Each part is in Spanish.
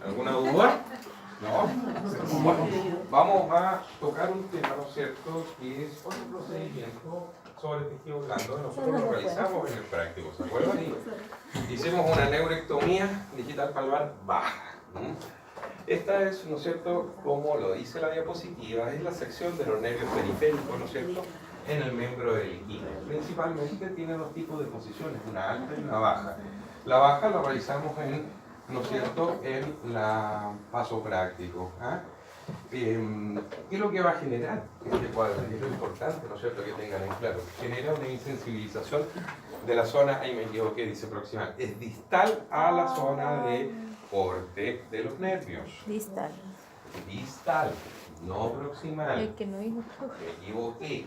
¿Alguna duda? No. Bueno, vamos a tocar un tema, ¿no es cierto?, que es otro procedimiento sobre tejido blando. Nosotros lo realizamos en el práctico, ¿se acuerdan? Hicimos una neurectomía digital palmar baja. Esta es, ¿no es cierto?, como lo dice la diapositiva, es la sección de los nervios periféricos, ¿no es cierto?, en el miembro del equino. Principalmente tiene dos tipos de posiciones, una alta y una baja. La baja la realizamos en, ¿no es cierto?, en la paso práctico. ¿Qué es lo que va a generar este cuadro? Es lo importante, ¿no es cierto?, que tengan en claro. Genera una insensibilización de la zona, ahí me equivoqué, dice proximal, es distal a la zona de corte de los nervios. Distal. Distal, no proximal. El que no dijo. Me equivoqué.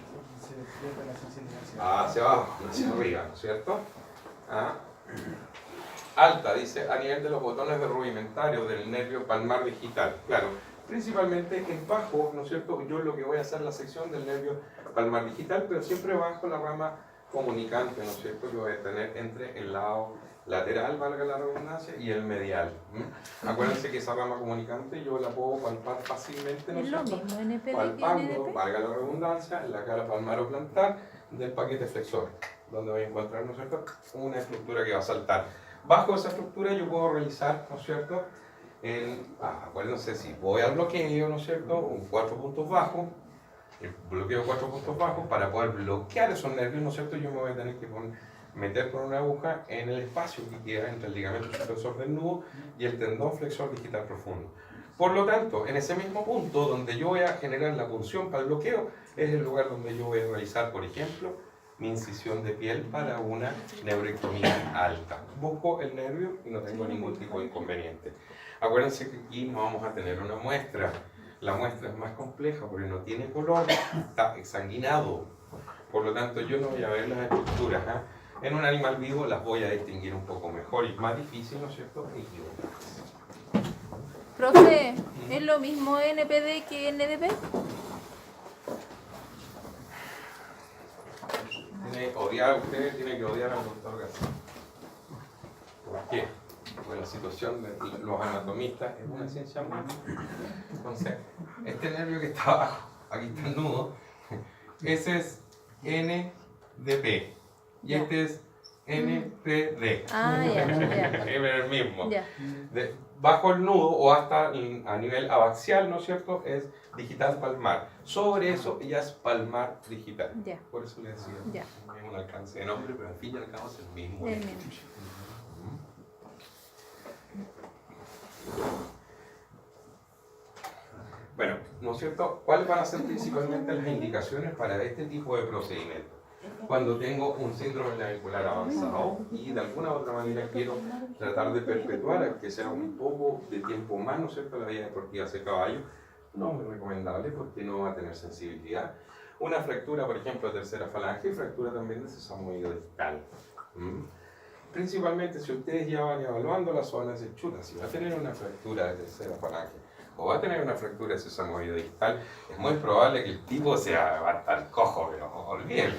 Hacia abajo, hacia arriba, ¿no es cierto? Alta, dice, a nivel de los botones de rudimentario del nervio palmar digital. Claro, principalmente en bajo, ¿no es cierto? Yo lo que voy a hacer la sección del nervio palmar digital, pero siempre bajo la rama comunicante, ¿no es cierto? Yo voy a tener entre el lado lateral, valga la redundancia, y el medial. Acuérdense que esa rama comunicante yo la puedo palpar fácilmente, ¿no es cierto? lo mismo NPD Palpando, que NDP. valga la redundancia, en la cara palmaro-plantar del paquete flexor, donde voy a encontrar, ¿no es cierto?, una estructura que va a saltar. Bajo esa estructura yo puedo realizar, ¿no es cierto?, acuérdense, si voy al bloqueo, ¿no es cierto?, un 4 puntos bajos, el bloqueo 4 puntos bajos, para poder bloquear esos nervios, ¿no es cierto?, yo me voy a tener que meter con una aguja en el espacio que queda entre el ligamento suspensor del nudo y el tendón flexor digital profundo. Por lo tanto, en ese mismo punto donde yo voy a generar la punción para el bloqueo, es el lugar donde yo voy a realizar, por ejemplo, mi incisión de piel para una neurectomía alta. Busco el nervio y no tengo ningún tipo de inconveniente. Acuérdense que aquí no vamos a tener una muestra. La muestra es más compleja porque no tiene color, está exsanguinado. Por lo tanto, yo no voy a ver las estructuras. En un animal vivo las voy a distinguir un poco mejor y es más difícil, ¿no es cierto?, equivocarse. Profe, ¿es lo mismo NPD que NDP? Ustedes tienen que odiar al doctor García. ¿Por qué? Porque la situación de los anatomistas es una ciencia muy... Entonces, este nervio que está abajo, aquí está el nudo, ese es NDP y este es NPD. Ya. Es el mismo. Ya. Bajo el nudo o hasta a nivel abaxial, ¿no es cierto?, es digital palmar. Sobre eso ya es palmar digital. Ya. Por eso le decía, Ya. es un alcance de nombre, pero al fin y al cabo es el mismo. El mismo. Bueno, ¿no es cierto? ¿Cuáles van a ser principalmente las indicaciones para este tipo de procedimiento? Cuando tengo un síndrome navicular avanzado y de alguna u otra manera quiero tratar de perpetuar, que sea un poco de tiempo más, ¿no es cierto?, la vida deportiva de ese caballo, no es muy recomendable porque no va a tener sensibilidad. Una fractura, por ejemplo, de tercera falange y fractura también de sesamoide distal. Principalmente si ustedes ya van evaluando las zonas de chuta, si va a tener una fractura de tercera falange o va a tener una fractura de sesamoide distal, es muy probable que el tipo va a estar cojo, pero olvídenlo.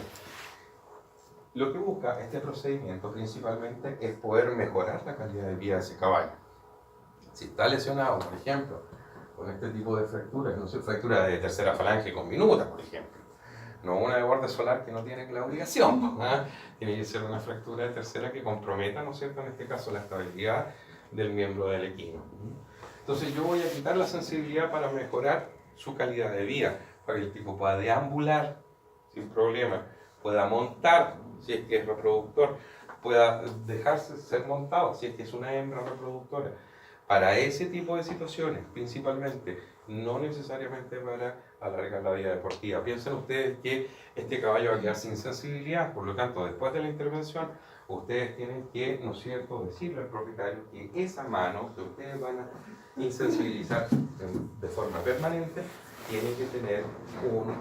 Lo que busca este procedimiento principalmente es poder mejorar la calidad de vida de ese caballo. Si está lesionado, por ejemplo, con este tipo de fracturas, no sé, fractura de tercera falange con minuta, por ejemplo, no una de borde solar que no tiene claudicación, tiene que ser una fractura de tercera que comprometa, ¿no es cierto?, en este caso la estabilidad del miembro del equino. Entonces yo voy a quitar la sensibilidad para mejorar su calidad de vida, para que el tipo pueda deambular sin problema, pueda montar si es que es reproductor, pueda dejarse ser montado si es que es una hembra reproductora. Para ese tipo de situaciones, principalmente, no necesariamente para alargar la vida deportiva. Piensen ustedes que este caballo va a quedar sin sensibilidad, por lo tanto, después de la intervención, ustedes tienen que, ¿no es cierto?, decirle al propietario que esa mano que ustedes van a insensibilizar de forma permanente, tiene que tener un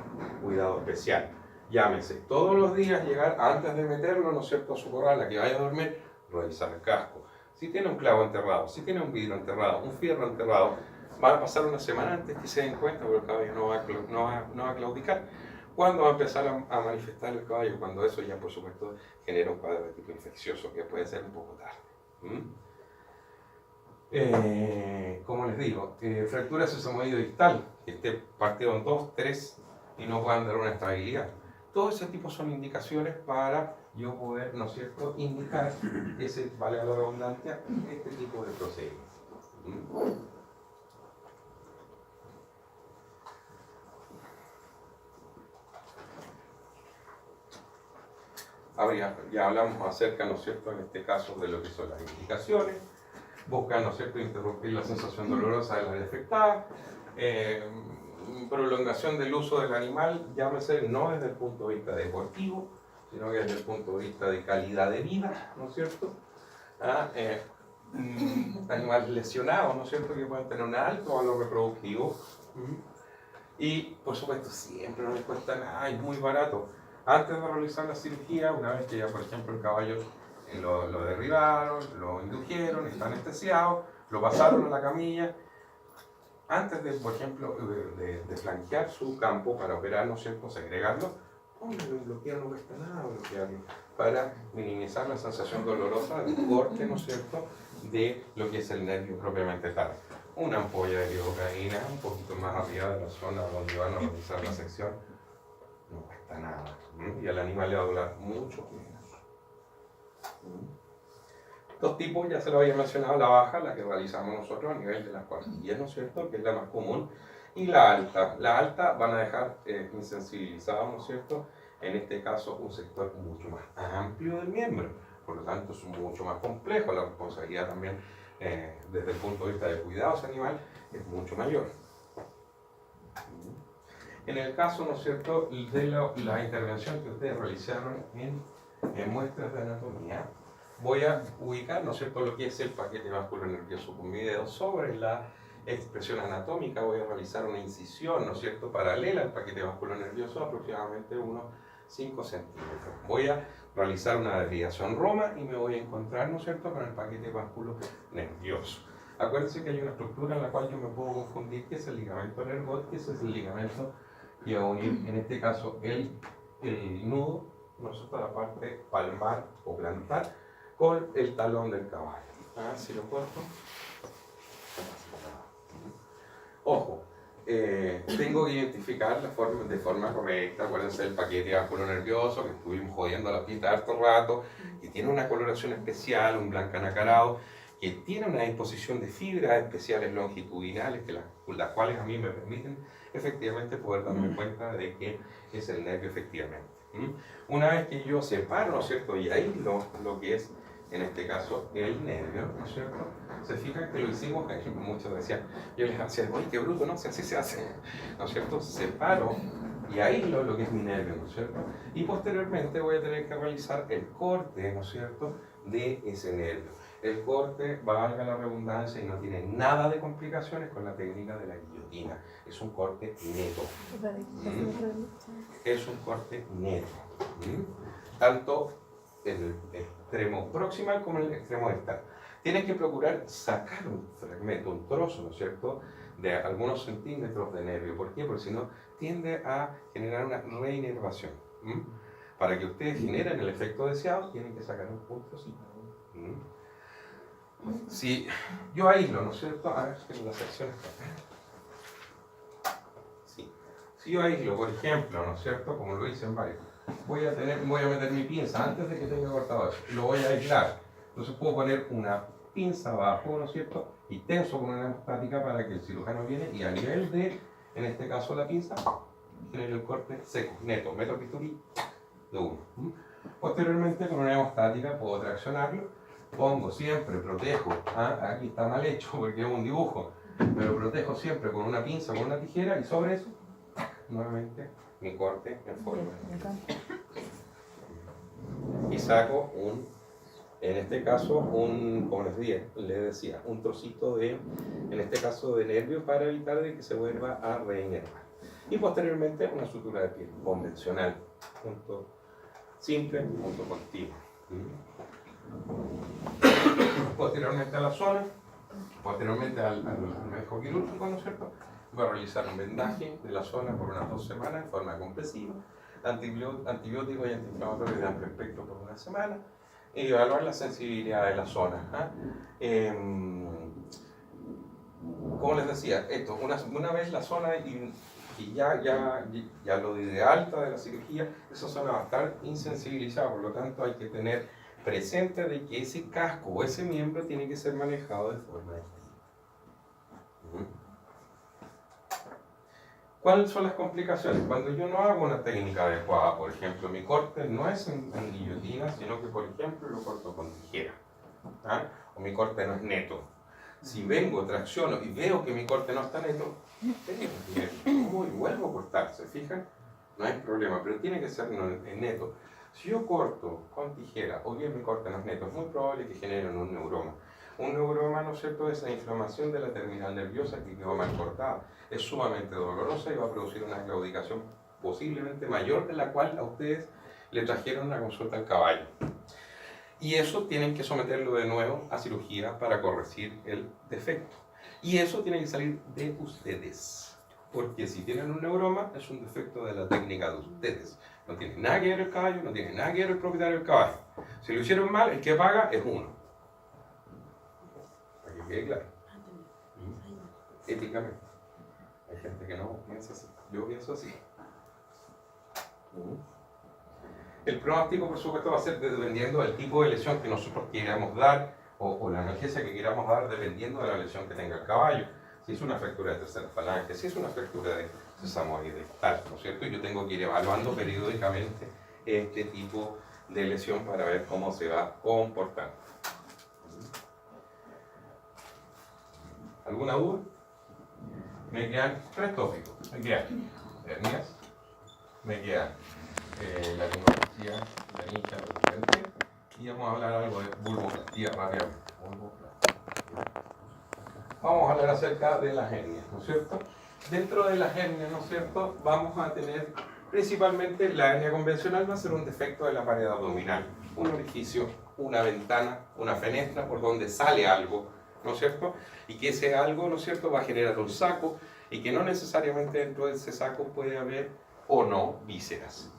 cuidado especial. Llámese, todos los días llegar antes de meterlo, ¿no es cierto?, a su corral, a que vaya a dormir, revisar el casco. Si tiene un clavo enterrado, si tiene un vidrio enterrado, un fierro enterrado, van a pasar una semana antes que se den cuenta, porque el caballo no va a claudicar. ¿Cuándo va a empezar a manifestar el caballo? Cuando eso ya, por supuesto, genera un cuadro de tipo infeccioso, que puede ser un poco tarde. Como digo, fractura sesamoide distal, que esté partido en 2, 3 y no puedan dar una estabilidad. Todo ese tipo son indicaciones para yo poder, ¿no es cierto?, indicar ese, vale la redundancia, este tipo de procedimientos. Ya hablamos acerca, ¿no es cierto?, en este caso de lo que son las indicaciones. Buscar, ¿no es cierto?, interrumpir la sensación dolorosa de la área afectada. Prolongación del uso del animal, llámese no desde el punto de vista deportivo, sino que desde el punto de vista de calidad de vida, ¿no es cierto? Animales lesionados, ¿no es cierto?, que pueden tener un alto valor reproductivo. Y, por supuesto, siempre no les cuesta nada, es muy barato. Antes de realizar la cirugía, una vez que ya, por ejemplo, el caballo lo derribaron, lo indujeron, está anestesiado, lo pasaron a la camilla, antes de, por ejemplo, de flanquear su campo para operar, ¿no es cierto?, segregarlo, póngale un bloqueador, no cuesta nada bloquearlo, para minimizar la sensación dolorosa del corte, ¿no es cierto?, de lo que es el nervio propiamente tal. Una ampolla de lidocaína, un poquito más arriba de la zona donde van a realizar la sección, no cuesta nada, y al animal le va a durar mucho menos. Dos tipos, ya se lo había mencionado, la baja, la que realizamos nosotros a nivel de las cuartillas, ¿no es cierto?, que es la más común, y la alta. La alta van a dejar insensibilizado, ¿no es cierto?, en este caso un sector mucho más amplio del miembro, por lo tanto es mucho más complejo, la responsabilidad también desde el punto de vista de cuidados animal es mucho mayor. En el caso, ¿no es cierto?, de la intervención que ustedes realizaron en muestras de anatomía, voy a ubicar, ¿no es cierto?, lo que es el paquete vascular nervioso con mi dedo sobre la expresión anatómica. Voy a realizar una incisión, ¿no es cierto?, paralela al paquete vascular nervioso, aproximadamente unos 5 centímetros. Voy a realizar una desviación Roma y me voy a encontrar, ¿no es cierto?, con el paquete vascular nervioso. Acuérdense que hay una estructura en la cual yo me puedo confundir, que es el ligamento del ergot, que ese es el ligamento que va a unir, en este caso, el nudo, ¿no es cierto?, la parte palmar o plantar, con el talón del caballo. Si lo corto. Ojo, tengo que identificar de forma correcta. Acuérdense del paquete vascular nervioso, que estuvimos jodiendo a la pista harto rato, que tiene una coloración especial, un blanco anacarado, que tiene una disposición de fibras especiales longitudinales, las cuales a mí me permiten efectivamente poder darme cuenta de que es el nervio efectivamente. Una vez que yo separo, ¿no es cierto?, y aíslo lo que es, en este caso, el nervio, ¿no es cierto?, se fijan que lo hicimos, muchos decían, yo les decía, oye, qué bruto, ¿no? Si así se hace, ¿no es cierto?, separo y aíslo lo que es mi nervio, ¿no es cierto?, y posteriormente voy a tener que realizar el corte, ¿no es cierto?, de ese nervio. El corte, valga la redundancia, y no tiene nada de complicaciones con la técnica de la guillotina. Es un corte neto. Es un corte neto. Tanto el extremo proximal como el extremo distal. Tienes que procurar sacar un fragmento, un trozo, ¿no es cierto?, de algunos centímetros de nervio. ¿Por qué? Porque si no, tiende a generar una reinervación. Para que ustedes generen el efecto deseado, tienen que sacar un trocito. Si yo aíslo, ¿no es cierto? A ver, que la sección está. Sí. Si yo aíslo, por ejemplo, ¿no es cierto?, como lo hice en varios, voy a meter mi pinza antes de que tenga cortado eso, lo voy a aislar. Entonces puedo poner una pinza abajo, ¿no es cierto?, y tenso con una hemostática para que el cirujano viene y a nivel de, en este caso, la pinza, genere el corte seco, neto, meto el bisturí de uno. Posteriormente, con una hemostática puedo traccionarlo. Pongo siempre, protejo, aquí está mal hecho porque es un dibujo, pero protejo siempre con una pinza, con una tijera, y sobre eso, nuevamente, mi corte en forma. Y saco en este caso, como les decía, un trocito de, en este caso, de nervio para evitar de que se vuelva a reinervar. Y posteriormente una sutura de piel convencional, punto simple, punto continuo. Posteriormente a la zona, posteriormente al manejo quirúrgico, ¿no es cierto?, voy a realizar un vendaje de la zona por unas 2 semanas en forma compresiva, antibióticos y antiinflamatorios de amplio espectro por 1 semana, y evaluar la sensibilidad de la zona. como les decía, esto, una vez la zona y ya lo de alta de la cirugía, esa zona va a estar insensibilizada, por lo tanto hay que tener presente de que ese casco o ese miembro tiene que ser manejado de forma activa. ¿Cuáles son las complicaciones? Cuando yo no hago una técnica adecuada, por ejemplo, mi corte no es en guillotina, sino que, por ejemplo, lo corto con tijera, ¿ah? O mi corte no es neto. Si vengo, tracciono y veo que mi corte no está neto, ¿cómo vuelvo a cortar? ¿Se fijan? No hay problema, pero tiene que ser en neto. Si yo corto con tijera o bien mi corte no es neto, es muy probable que generen un neuroma. Un neuroma, ¿no es cierto?, es la inflamación de la terminal nerviosa que quedó mal cortada. Es sumamente dolorosa y va a producir una claudicación posiblemente mayor de la cual a ustedes le trajeron una consulta al caballo. Y eso tienen que someterlo de nuevo a cirugía para corregir el defecto. Y eso tiene que salir de ustedes. Porque si tienen un neuroma, es un defecto de la técnica de ustedes. No tiene nada que ver el caballo, no tiene nada que ver el propietario del caballo. Si lo hicieron mal, el que paga es uno. Para que quede claro. Éticamente. Hay gente que no piensa así. Yo pienso así. El pronóstico, por supuesto, va a ser dependiendo del tipo de lesión que nosotros queramos dar o la analgesia que queramos dar, dependiendo de la lesión que tenga el caballo. Si es una fractura de tercera falange, si es una fractura de sesamoide tal, ¿no es cierto? Yo tengo que ir evaluando periódicamente este tipo de lesión para ver cómo se va comportando. ¿Alguna duda? Me quedan 3 tópicos. Me quedan hernias, me quedan la linoplastia, la nicha resistente, y vamos a hablar algo de vulvoplastía rápidamente. Vamos a hablar acerca de las hernias, ¿no es cierto? Dentro de las hernias, ¿no es cierto?, vamos a tener principalmente la hernia convencional, va a ser un defecto de la pared abdominal, un orificio, una ventana, una fenestra por donde sale algo, ¿no es cierto? Y que ese algo, ¿no es cierto?, va a generar un saco y que no necesariamente dentro de ese saco puede haber o no vísceras.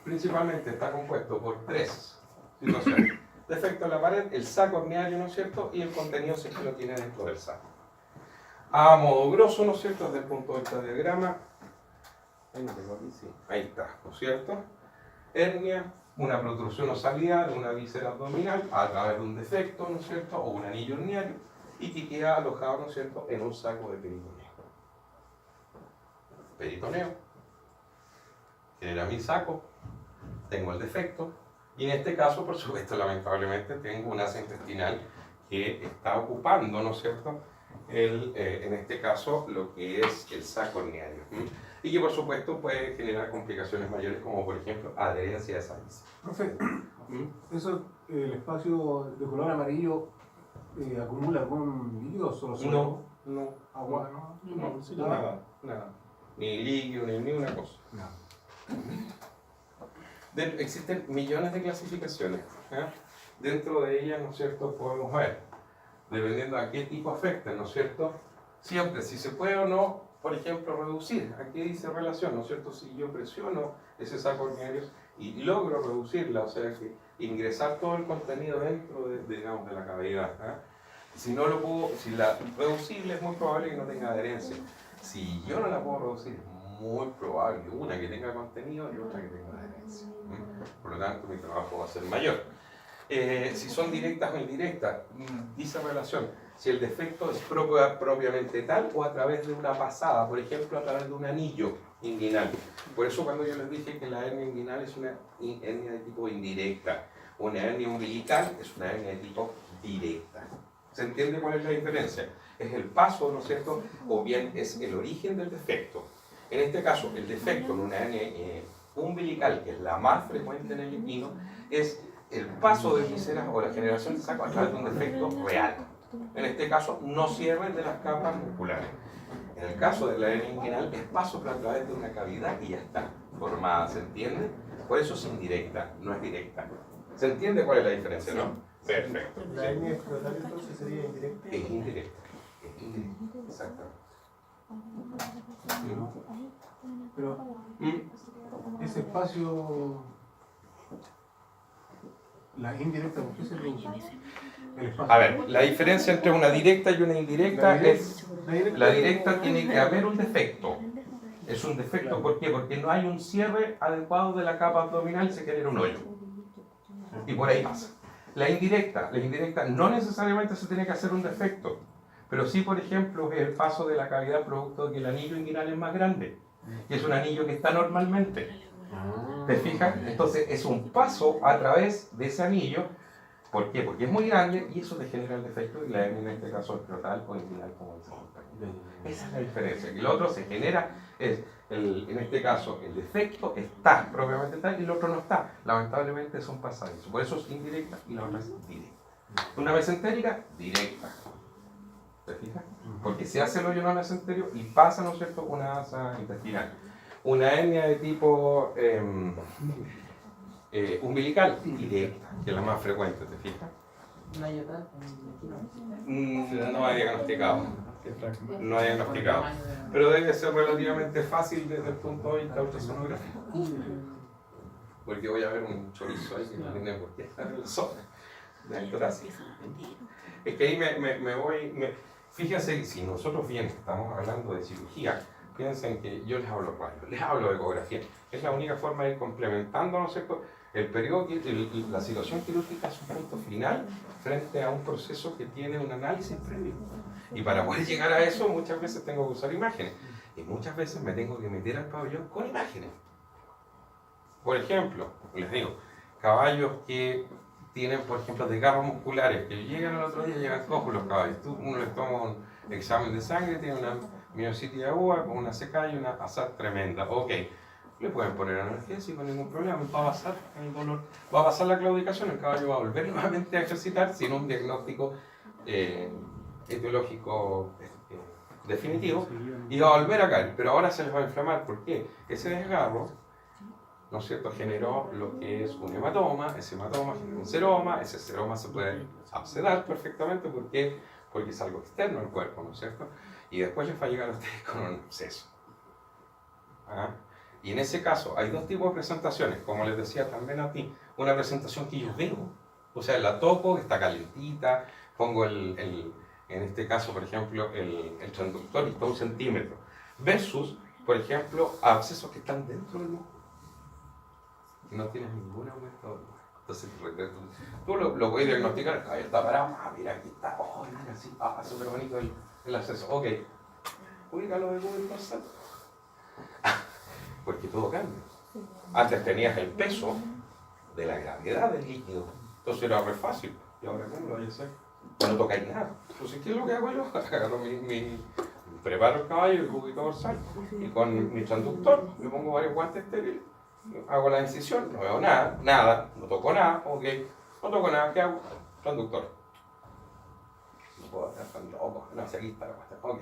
Principalmente está compuesto por 3 situaciones. Defecto en la pared, el saco herniario, ¿no es cierto?, y el contenido si es que lo tiene dentro del saco. A modo grosso, ¿no es cierto?, desde el punto de vista del diagrama, ahí está, ¿no es cierto? Hernia, una protrusión o salida de una víscera abdominal a través de un defecto, ¿no es cierto?, o un anillo herniario, y que queda alojado, ¿no es cierto?, en un saco de peritoneo. Peritoneo, genera mi saco, tengo el defecto, y en este caso, por supuesto, lamentablemente, tengo un asa intestinal que está ocupando, ¿no es cierto?, en este caso, lo que es el saco herniario. Y que, por supuesto, puede generar complicaciones mayores, como por ejemplo, adherencia a esa víscera. Profe, ¿eso, el espacio de color amarillo, acumula algún líquido o solo suelo? No, Agua, ¿no? No, nada. Ni líquido, ni una cosa. No. Existen millones de clasificaciones. Dentro de ellas, ¿no es cierto?, podemos ver, dependiendo a qué tipo afecta, ¿no es cierto?, siempre si se puede o no, por ejemplo, reducir. Aquí dice relación, ¿no es cierto?, si yo presiono ese saco herniario y logro reducirla, o sea, que ingresar todo el contenido dentro digamos, de la cavidad. Si no lo puedo, si la reducible es muy probable que no tenga adherencia. Si yo no la puedo reducir, muy probable una que tenga contenido y otra que tenga adherencia. Por lo tanto, mi trabajo va a ser mayor. Si son directas o indirectas, dice relación, si el defecto es propiamente tal o a través de una pasada, por ejemplo, a través de un anillo inguinal. Por eso cuando yo les dije que la hernia inguinal es una hernia de tipo indirecta, una hernia umbilical es una hernia de tipo directa. ¿Se entiende cuál es la diferencia? Es el paso, ¿no es cierto?, o bien es el origen del defecto. En este caso, el defecto en una hernia umbilical, que es la más frecuente en el equino, es el paso de vísceras o la generación de saco a través de un defecto real. En este caso, no cierre de las capas musculares. En el caso de la hernia inguinal, es paso a través de una cavidad y ya está formada, ¿se entiende? Por eso es indirecta, no es directa. ¿Se entiende cuál es la diferencia, no? Perfecto. ¿La hernia escrotal entonces sería indirecta? Es indirecta. Es indirecta, exactamente. Pero ese espacio La indirecta, ¿por qué se produce? El espacio. A ver, la diferencia entre una directa y una indirecta es... La directa tiene que haber un defecto. Es un defecto, ¿por qué? Porque no hay un cierre adecuado de la capa abdominal y se genera un hoyo. Y por ahí pasa. La indirecta no necesariamente se tiene que hacer un defecto, pero sí, por ejemplo, es el paso de la cavidad producto de que el anillo inguinal es más grande, y es un anillo que está normalmente. ¿Te fijas? Entonces es un paso a través de ese anillo. ¿Por qué? Porque es muy grande y eso te genera el defecto, y la hernia en este caso es total o inguinal, como decimos. Esa es la diferencia. Y lo otro se genera, en este caso, el defecto está propiamente tal y el otro no está. Lamentablemente son pasadizos. Por eso es indirecta y la otra es directa. Una mesentérica, directa. ¿Te fijas? Porque se hace el hoyo en un mesenterio y pasa, ¿no es cierto?, una asa intestinal. Una hernia de tipo umbilical, directa, que es la más frecuente, ¿te fijas? No hay diagnosticado. No hay diagnosticado. Pero debe ser relativamente fácil desde el punto de vista ultrasonográfico. Porque voy a ver un chorizo ahí que no tiene por qué estar en la zona del torácico. Es que ahí me voy... Fíjense, si nosotros bien estamos hablando de cirugía, piensen que yo les hablo radio, les hablo de ecografía. Es la única forma de ir complementando, ¿no es cierto?, el periodo, la situación quirúrgica es un punto final frente a un proceso que tiene un análisis previo. Y para poder llegar a eso, muchas veces tengo que usar imágenes. Y muchas veces me tengo que meter al pabellón con imágenes. Por ejemplo, les digo, caballos que tienen, por ejemplo, desgarros musculares, que llegan al otro día, llegan cojos los caballos. Uno les toma un examen de sangre, tiene una miocitis aguda con una seca y una ASAT tremenda. Ok. Le pueden poner analgésico sin ningún problema, va a pasar el dolor, va a pasar la claudicación, el caballo va a volver nuevamente a ejercitar sin un diagnóstico etiológico definitivo y va a volver a caer, pero ahora se les va a inflamar. ¿Por qué? Ese desgarro, ¿no es cierto?, generó lo que es un hematoma, ese hematoma genera un seroma, ese seroma se puede abscedar perfectamente porque es algo externo al cuerpo, ¿no es cierto? Y después les va a llegar a ustedes con un absceso. ¿Ah? Y en ese caso hay dos tipos de presentaciones, como les decía también a ti, una presentación que yo veo, o sea, la toco, está calentita, pongo en este caso, por ejemplo, el transductor y está 1 centímetro, versus, por ejemplo, abscesos que están dentro del músculo, y no tienes ningún aumento del músculo. Entonces, tú lo puedes diagnosticar, el cabello está parado, mira, aquí está, oh, mira, así, súper bonito el absceso, ok, ubícalo de Google Dorsal. Porque todo cambia. Antes tenías el peso de la gravedad del líquido, entonces era re fácil. Y ahora, ¿cómo lo voy a hacer? No tocáis nada. Entonces, ¿qué es lo que hago yo? Agarro preparo el caballo, el juguito dorsal, y con mi transductor le pongo varios guantes estériles, hago la incisión, no veo nada, no toco nada, ok, no toco nada, ¿qué hago? Transductor. No puedo estar tan loco, no sé, aquí está la cuestión, ok.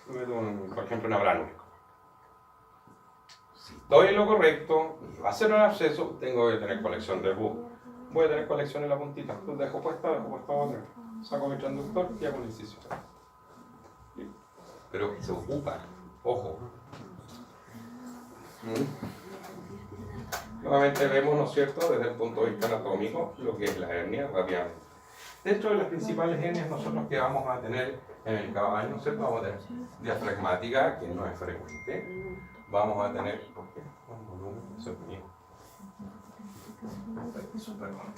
Me meto, por ejemplo, una bránula. Si estoy en lo correcto y va a ser un absceso, tengo que tener colección de bus. Voy a tener colección en la puntita. Entonces dejo puesta otra. Saco mi transductor y hago una incisión. Pero se ocupa. Ojo. Nuevamente vemos, ¿no es cierto?, desde el punto de vista anatómico, lo que es la hernia rápidamente. Dentro de las principales hernias nosotros que vamos a tener en el caballo, ¿no es cierto?, vamos a tener diafragmática, que no es frecuente. Vamos a tener, ¿por qué? Un volumen, eso es mío. Súper bueno.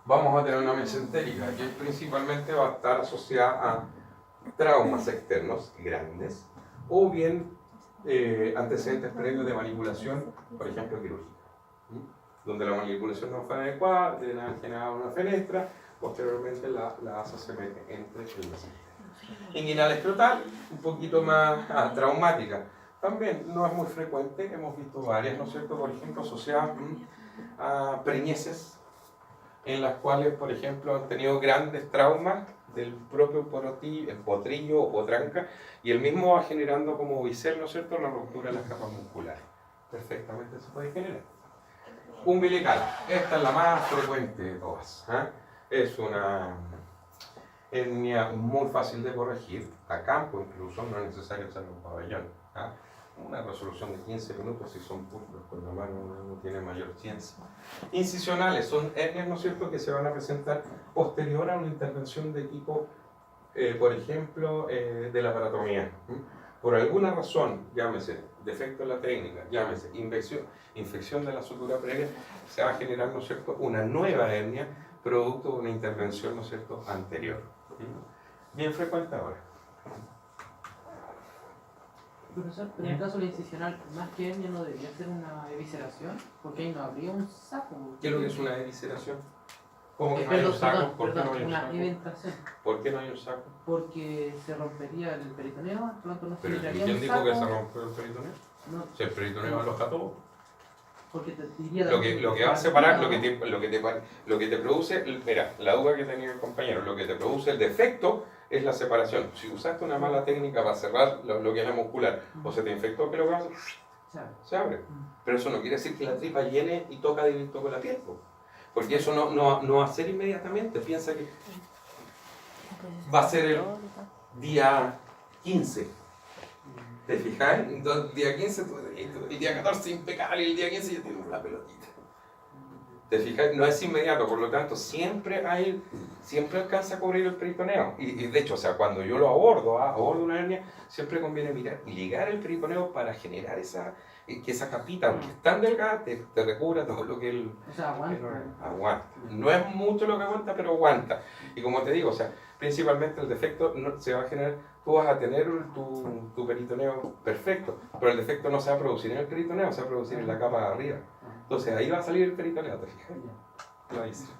Vamos a tener una mesentérica que principalmente va a estar asociada a traumas externos grandes o bien antecedentes previos de manipulación, por ejemplo quirúrgica, donde la manipulación no fue adecuada, deben haber generado una fenestra. Posteriormente la asa se mete entre el mesentérico. Inguinal escrotal, un poquito más traumática. También no es muy frecuente, hemos visto varias, ¿no es cierto?, por ejemplo, asociadas a preñeces, en las cuales, por ejemplo, han tenido grandes traumas del propio potrillo o potranca, y el mismo va generando como bisel, ¿no es cierto?, la ruptura de las capas musculares. Perfectamente se puede generar. Umbilical, esta es la más frecuente de todas. Es una hernia muy fácil de corregir, a campo incluso, no es necesario hacer un pabellón. ¿ah? Una resolución de 15 minutos, si son pulcros con la mano, no tiene mayor ciencia. Incisionales son hernias, ¿no es cierto?, que se van a presentar posterior a una intervención de tipo, por ejemplo, de la aparatomía. Por alguna razón, llámese defecto en la técnica, llámese infección de la sutura previa, se va a generar, ¿no es cierto?, una nueva hernia producto de una intervención, ¿no es cierto?, anterior. Bien frecuente ahora. Profesor, pero en el caso de la incisional, más que hernia no debería ser una evisceración, porque ahí no habría un saco. ¿Qué es lo que es una evisceración? ¿Cómo que no hay un saco? ¿Por qué no hay un una saco? eventación. ¿Por qué no hay un saco? Porque se rompería el peritoneo, por lo tanto no se ¿Pero generaría quién un dijo saco. que se rompió el peritoneo? No, Si el peritoneo aloja todo. porque te diría Lo que va a separar, lo que te produce, mira, la duda que tenía el compañero, lo que te produce el defecto es la separación. Si usaste una mala técnica para cerrar lo que es la muscular, o se te infectó, ¿qué es lo que hace? Se abre. Pero eso no quiere decir que la tripa llene y toca directo con la piel, porque eso no va a ser inmediatamente. Piensa que va a ser el día 15. ¿Te fijas? Entonces, el día 15, el día 14 impecable y el día 15 ya tienes la pelotita. ¿Te fijas? No es inmediato, por lo tanto, siempre alcanza a cubrir el peritoneo. Y de hecho, o sea, cuando yo lo abordo una hernia, siempre conviene mirar y ligar el peritoneo para generar que esa capita, aunque es tan delgada, te recubra todo lo que O sea, aguanta. No es mucho lo que aguanta, pero aguanta. Y como te digo, o sea, principalmente el defecto se va a generar, tú vas a tener tu peritoneo perfecto, pero el defecto no se va a producir en el peritoneo, se va a producir en la capa de arriba. Entonces ahí va a salir el peritoneo, ¿te fijas? La víscera.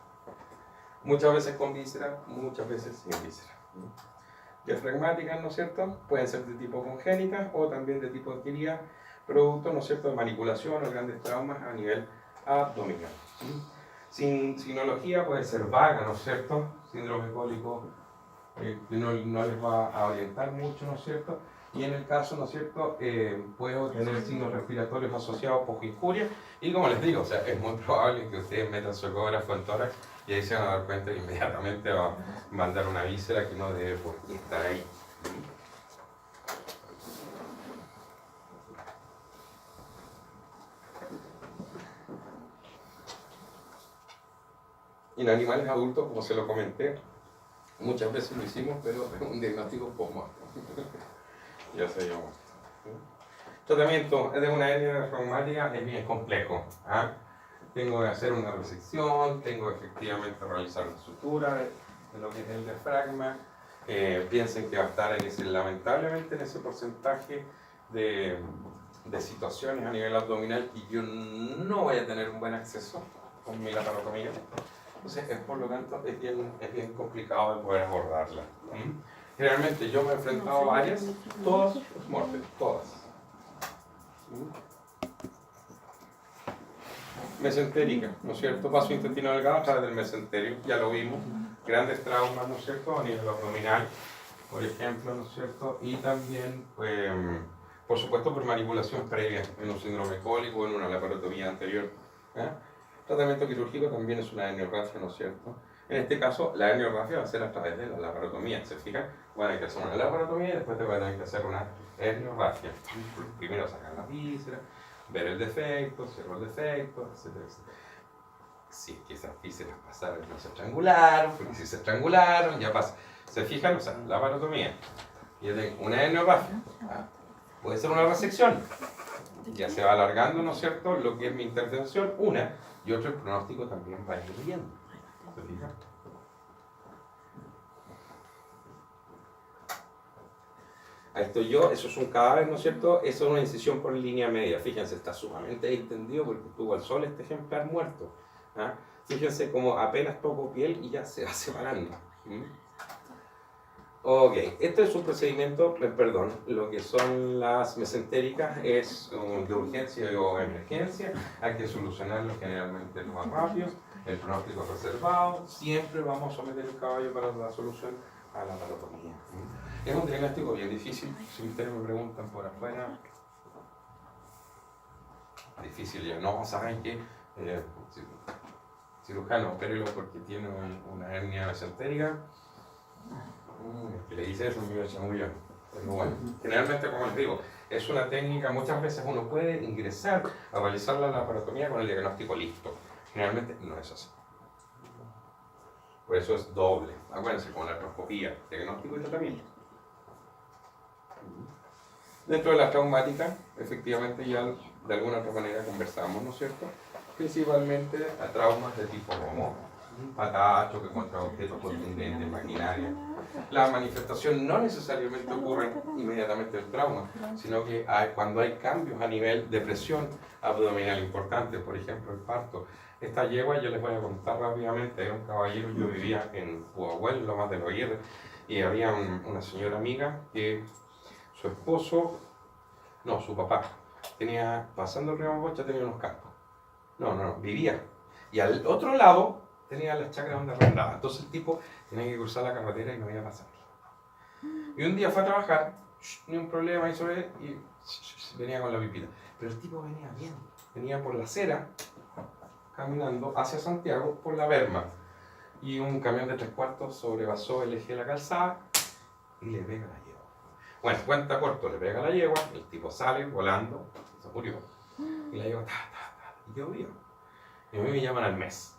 Muchas veces con víscera, muchas veces sin víscera. Diafragmáticas, ¿no es cierto? Pueden ser de tipo congénita o también de tipo adquirida, producto, ¿no es cierto?, de manipulación o grandes traumas a nivel abdominal. Sinología puede ser vaga, ¿no es cierto? Síndrome cólico no les va a orientar mucho, ¿no es cierto? Y en el caso, ¿no es cierto?, puedo tener signos respiratorios asociados por injuria. Y como les digo, o sea, es muy probable que ustedes metan su ecógrafo en tórax y ahí se van a dar cuenta que inmediatamente va a mandar una víscera que no debe por qué estar ahí. Y en animales adultos, como se lo comenté, muchas veces lo hicimos, pero es un diagnóstico post-mortem. Ya se llama. Tratamiento de una hernia reumática es bien complejo. Tengo que hacer una resección, tengo que efectivamente realizar una sutura de lo que es el diafragma. Piensen que va a estar lamentablemente en ese porcentaje de situaciones a nivel abdominal y yo no voy a tener un buen acceso con mi laparotomía. Entonces, por lo tanto, es bien complicado de poder abordarla. Generalmente yo me he enfrentado a varias, todas muertes, todas. Mesentérica, ¿no es cierto? Vaso intestino delgado a través del mesenterio, ya lo vimos. Grandes traumas, ¿no es cierto?, a nivel abdominal, por ejemplo, ¿no es cierto? Y también, por supuesto, por manipulación previa en un síndrome cólico o en una laparotomía anterior. Tratamiento quirúrgico también es una herniorragia, ¿no es cierto? En este caso, la herniorragia va a ser a través de la laparotomía. ¿Se fijan? Van a tener que hacer una laparotomía y después te van a tener que hacer una herniorragia. Primero sacar la víscera, ver el defecto, cerrar el defecto, etcétera, etcétera. Si es que esas vísceras pasaron y no se estrangularon, porque si se estrangularon, ya pasa. ¿Se fijan? O sea, laparotomía. Y yo tengo una herniorragia. Puede ser una resección. Ya se va alargando, ¿no es cierto?, lo que es mi intervención, y otro, el pronóstico también va a ir viendo. ¿Se fijan? Ahí estoy yo, eso es un cadáver, ¿no es cierto? Eso es una incisión por línea media. Fíjense, está sumamente extendido porque estuvo al sol este ejemplar muerto. Fíjense como apenas toco piel y ya se va separando. Ok, este es un procedimiento, perdón, lo que son las mesentéricas es de urgencia o emergencia, hay que solucionarlo generalmente lo más rápido, el pronóstico reservado, siempre vamos a someter el caballo para la solución a la laparotomía. Es un diagnóstico bien difícil, si ustedes me preguntan por afuera, difícil ya, no, ¿saben qué? Cirujano, opérelo porque tiene una hernia mesentérica. Que le dice eso, me iba a chamullón. Pero bueno, generalmente, como les digo, es una técnica, muchas veces uno puede ingresar a realizar la laparotomía con el diagnóstico listo. Generalmente no es así. Por eso es doble. Acuérdense, con la artroscopía, diagnóstico y tratamiento. Dentro de la traumática, efectivamente ya de alguna otra manera conversamos, ¿no es cierto? Principalmente a traumas de tipo como patada, choque contra objetos contundentes, maquinaria. La manifestación no necesariamente ocurre inmediatamente del trauma, sino que cuando hay cambios a nivel de presión abdominal importante, por ejemplo el parto. Esta yegua, yo les voy a contar rápidamente, era un caballero, yo vivía en Pudahuel, Lomas de los Aguirre, y había una señora amiga que su esposo, no, su papá, pasando el río Mapocha tenía unos campos. No, vivía. Y al otro lado tenía las chacras donde arrendaba. Entonces el tipo tenía que cruzar la carretera y no iba a pasar. Y un día fue a trabajar, ni un problema hizo él, y venía con la pipita. Pero el tipo venía bien, venía por la acera, caminando hacia Santiago por la berma. Y un camión de 3/4 sobrepasó el eje de la calzada y le pega la yegua. Bueno, cuenta corto, le pega la yegua, el tipo sale volando, se murió. Y la yegua, y quedó vivo. Y a mí me llaman al mes.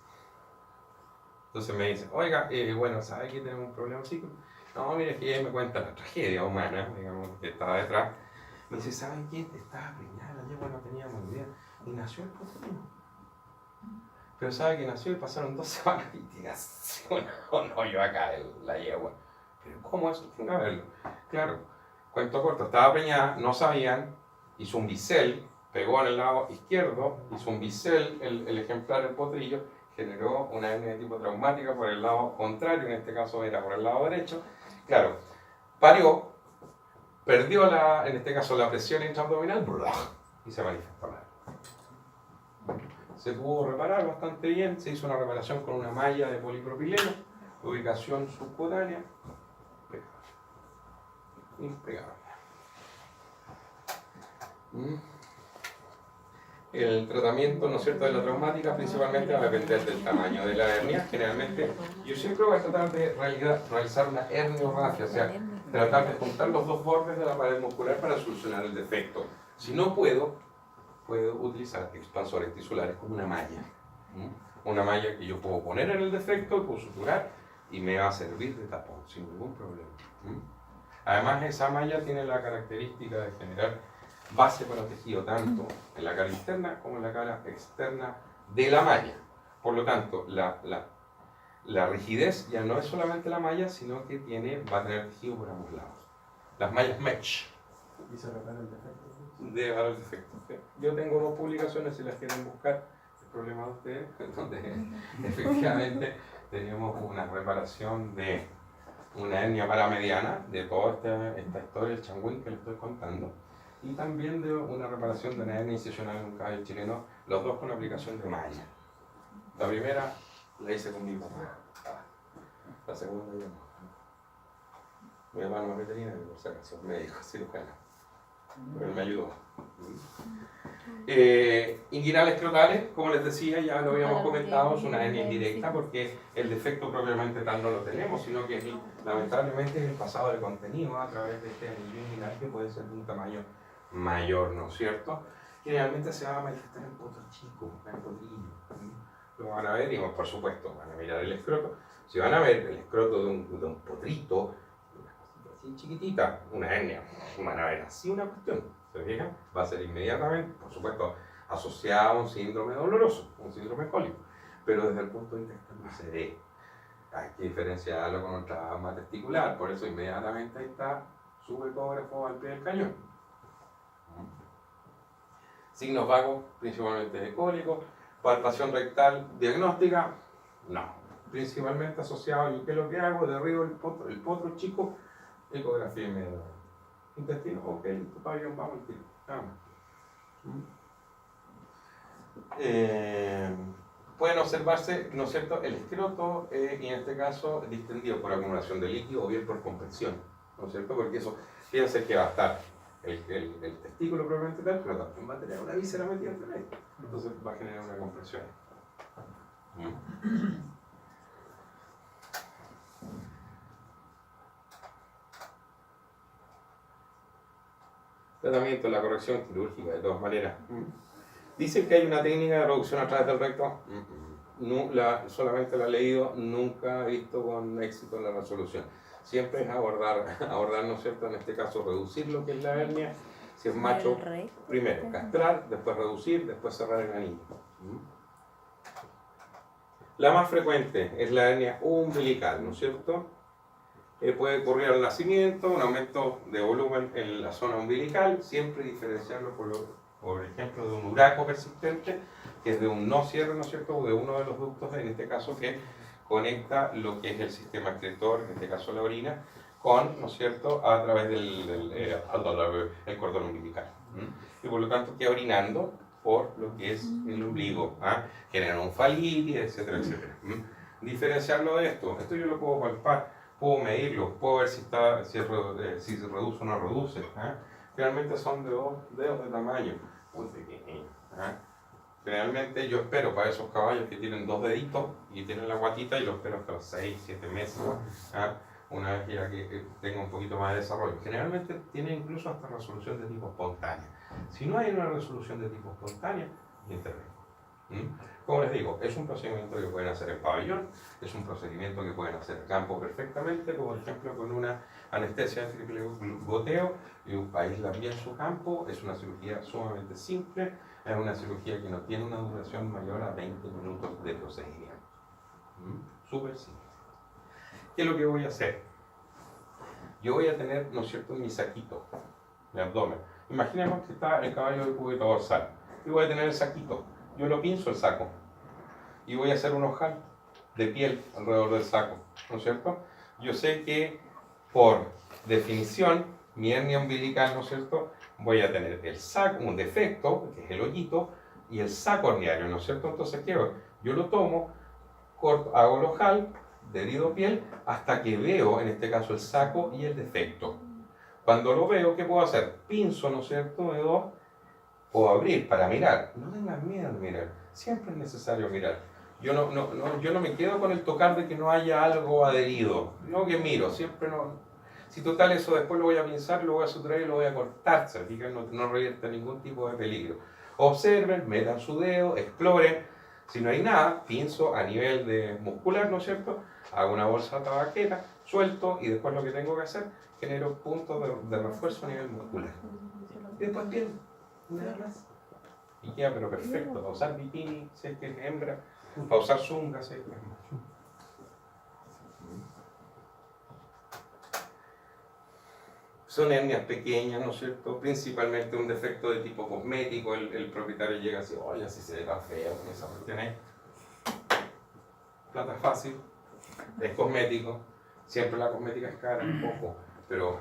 Entonces me dicen, oiga, bueno, ¿sabe que tenemos un problema psíquico? No, mire, es que ella me cuenta la tragedia humana, digamos, que estaba detrás. Me dice, ¿saben qué? Estaba preñada, la yegua no teníamos idea. Y nació el potrero. Pero sabe que nació y pasaron 2 semanas y tiene así un hoyo acá la yegua. Pero ¿cómo eso? Fue a verlo. Claro, cuento corto, estaba preñada, no sabían, hizo un bisel, pegó en el lado izquierdo, hizo un bisel, el ejemplar del potrillo, generó una hernia de tipo traumática por el lado contrario, en este caso era por el lado derecho. Claro, parió, perdió en este caso la presión intraabdominal y se manifestó mal. Se pudo reparar bastante bien, se hizo una reparación con una malla de polipropileno, ubicación subcutánea, impecable. El tratamiento, ¿no es cierto?, de la traumática principalmente va a depender del tamaño de la hernia. Generalmente, yo siempre voy a tratar de realizar una herniorrafia, o sea, tratar de juntar los dos bordes de la pared muscular para solucionar el defecto. Si no puedo utilizar expansores tisulares como una malla. Una malla que yo puedo poner en el defecto, puedo suturar y me va a servir de tapón sin ningún problema. Además, esa malla tiene la característica de generar base para tejido tanto en la cara interna como en la cara externa de la malla. Por lo tanto, la rigidez ya no es solamente la malla, sino que va a tener tejido por ambos lados. Las mallas mesh. ¿Y se repara el defecto? De reparar el defecto. ¿Sí? Yo tengo 2 publicaciones, si las quieren buscar, el problema de ustedes, donde efectivamente tenemos una reparación de una hernia paramediana, de toda esta historia del changüín que les estoy contando, y también de una reparación de una hernia incisional en un cabello chileno, los dos con aplicación de malla. La primera la hice con mi papá, la segunda yo no. Mi papá no es veterinario, por si acaso, médico, cirujano. Pero él me ayudó. Inguinales escrotales, como les decía, ya lo habíamos comentado, es una hernia indirecta porque el defecto propiamente tal no lo tenemos, sino que lamentablemente es el pasado de contenido a través de este anillo inguinal que puede ser de un tamaño mayor, ¿no es cierto? Generalmente se va a manifestar en potro chico, en potrillo. Lo van a ver y por supuesto van a mirar el escroto. Si van a ver el escroto de un potrito, chiquitita, una hernia, van a ver así una cuestión, ¿se fijan? Va a ser inmediatamente, por supuesto, asociada a un síndrome doloroso, un síndrome cólico, pero desde el punto de vista externo se ve. Hay que diferenciarlo con un trauma testicular, por eso inmediatamente ahí está su ecógrafo al pie del cañón. Signos vagos, principalmente de cólico, palpación rectal diagnóstica, no, principalmente asociado, ¿y qué es lo que hago? Derribo el potro chico, ecografía inmediatamente. Intestino, ok, tu pabellón, vamos al tiro. Nada más. Pueden observarse, ¿no es cierto?, el escroto y en este caso distendido por acumulación de líquido o bien por compresión, ¿no es cierto? Porque eso, fíjense que va a estar el testículo propiamente tal, pero también va a tener una víscera metida entre medio. Entonces va a generar una compresión. Tratamiento, la corrección quirúrgica, de todas maneras. Dicen que hay una técnica de reducción a través del recto. No, solamente la he leído, nunca he visto con éxito la resolución. Siempre es abordar, ¿no es cierto? En este caso, reducir lo que es la hernia. Si es macho, primero castrar, después reducir, después cerrar el anillo. La más frecuente es la hernia umbilical, ¿no es cierto? Puede ocurrir al nacimiento, un aumento de volumen en la zona umbilical, siempre diferenciarlo por ejemplo, de un uraco persistente, que es de un no cierre, ¿no es cierto?, o de uno de los ductos, en este caso, que conecta lo que es el sistema excretor, en este caso la orina, con, ¿no es cierto?, a través del cordón umbilical. Y por lo tanto queda orinando por lo que es el ombligo, genera onfalitis, etcétera, etcétera. Diferenciarlo de esto yo lo puedo palpar, puedo medirlo, puedo ver si se reduce o no reduce. Realmente son de 2 dedos de tamaño, muy pequeños. Generalmente yo espero para esos caballos que tienen 2 deditos y tienen la guatita, y los espero hasta los 6, 7 meses, una vez ya que tenga un poquito más de desarrollo. Generalmente tiene incluso hasta resolución de tipo espontánea. Si no hay una resolución de tipo espontánea, intervengo. Como les digo, es un procedimiento que pueden hacer en pabellón, es un procedimiento que pueden hacer en campo perfectamente, por ejemplo con una anestesia de triple goteo, y aíslan bien su campo. Es una cirugía sumamente simple, es una cirugía que no tiene una duración mayor a 20 minutos de procedimiento. Súper simple. ¿Qué es lo que voy a hacer? Yo voy a tener, ¿no es cierto?, mi saquito de abdomen. Imaginemos que está el caballo de cúbito dorsal. Yo voy a tener el saquito. Yo lo pinzo el saco y voy a hacer un ojal de piel alrededor del saco, ¿no es cierto? Yo sé que por definición, mi hernia umbilical, ¿no es cierto?, voy a tener el saco, un defecto, que es el hoyito, y el saco herniario, ¿no es cierto? Entonces, ¿qué hago? Yo lo tomo, corto, hago el ojal, derido piel, hasta que veo, en este caso, el saco y el defecto. Cuando lo veo, ¿qué puedo hacer? Pinzo, ¿no es cierto?, de 2, o abrir para mirar. No tengan miedo de mirar, siempre es necesario mirar. Yo no me quedo con el tocar de que no haya algo adherido. Yo que miro, siempre no. Si total eso después lo voy a pinzar, lo voy a sustraer y lo voy a cortar, se fijan, no revierte ningún tipo de peligro. Observen, metan su dedo, exploren. Si no hay nada, pinzo a nivel de muscular, ¿no es cierto? Hago una bolsa tabaquera, suelto, y después lo que tengo que hacer, genero puntos de refuerzo a nivel muscular. Y después bien, y queda pero perfecto, para usar bikini, si es que es hembra, para usar zunga, si es que es macho. Son hernias pequeñas, ¿no es cierto? Principalmente un defecto de tipo cosmético, el propietario llega así, oye, así se ve tan feo con esa cuestión ahí. Plata fácil, es cosmético, siempre la cosmética es cara, un poco, pero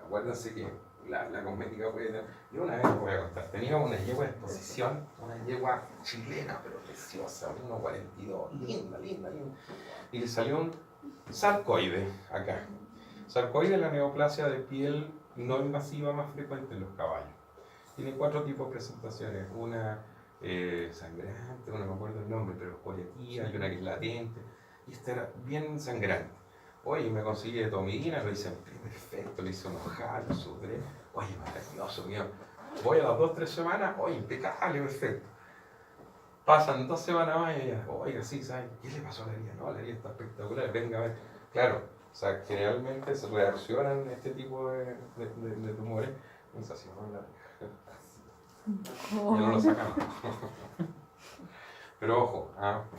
acuérdense que la cosmética puede tener. Yo una vez les voy a contar, tenía una yegua de exposición, una yegua chilena, pero preciosa, 1,42, linda, y le salió un sarcoide acá. Sarcoide es la neoplasia de piel no invasiva más frecuente en los caballos. Tiene 4 tipos de presentaciones, una sangrante, no me acuerdo el nombre, pero por aquí hay una que es latente, y esta era bien sangrante. Oye, me conseguí de tomidina, lo hice perfecto, le hice un ojal, lo sudré. Oye, maravilloso, mío. Voy a las 2-3 semanas, oye, impecable, perfecto. Pasan 2 semanas más y ella, oiga, sí, ¿sabes qué le pasó a la herida? No, la herida está espectacular, venga a ver. Claro, o sea, generalmente se reaccionan este tipo de tumores. Sensación, ya no lo sacamos. Pero ojo,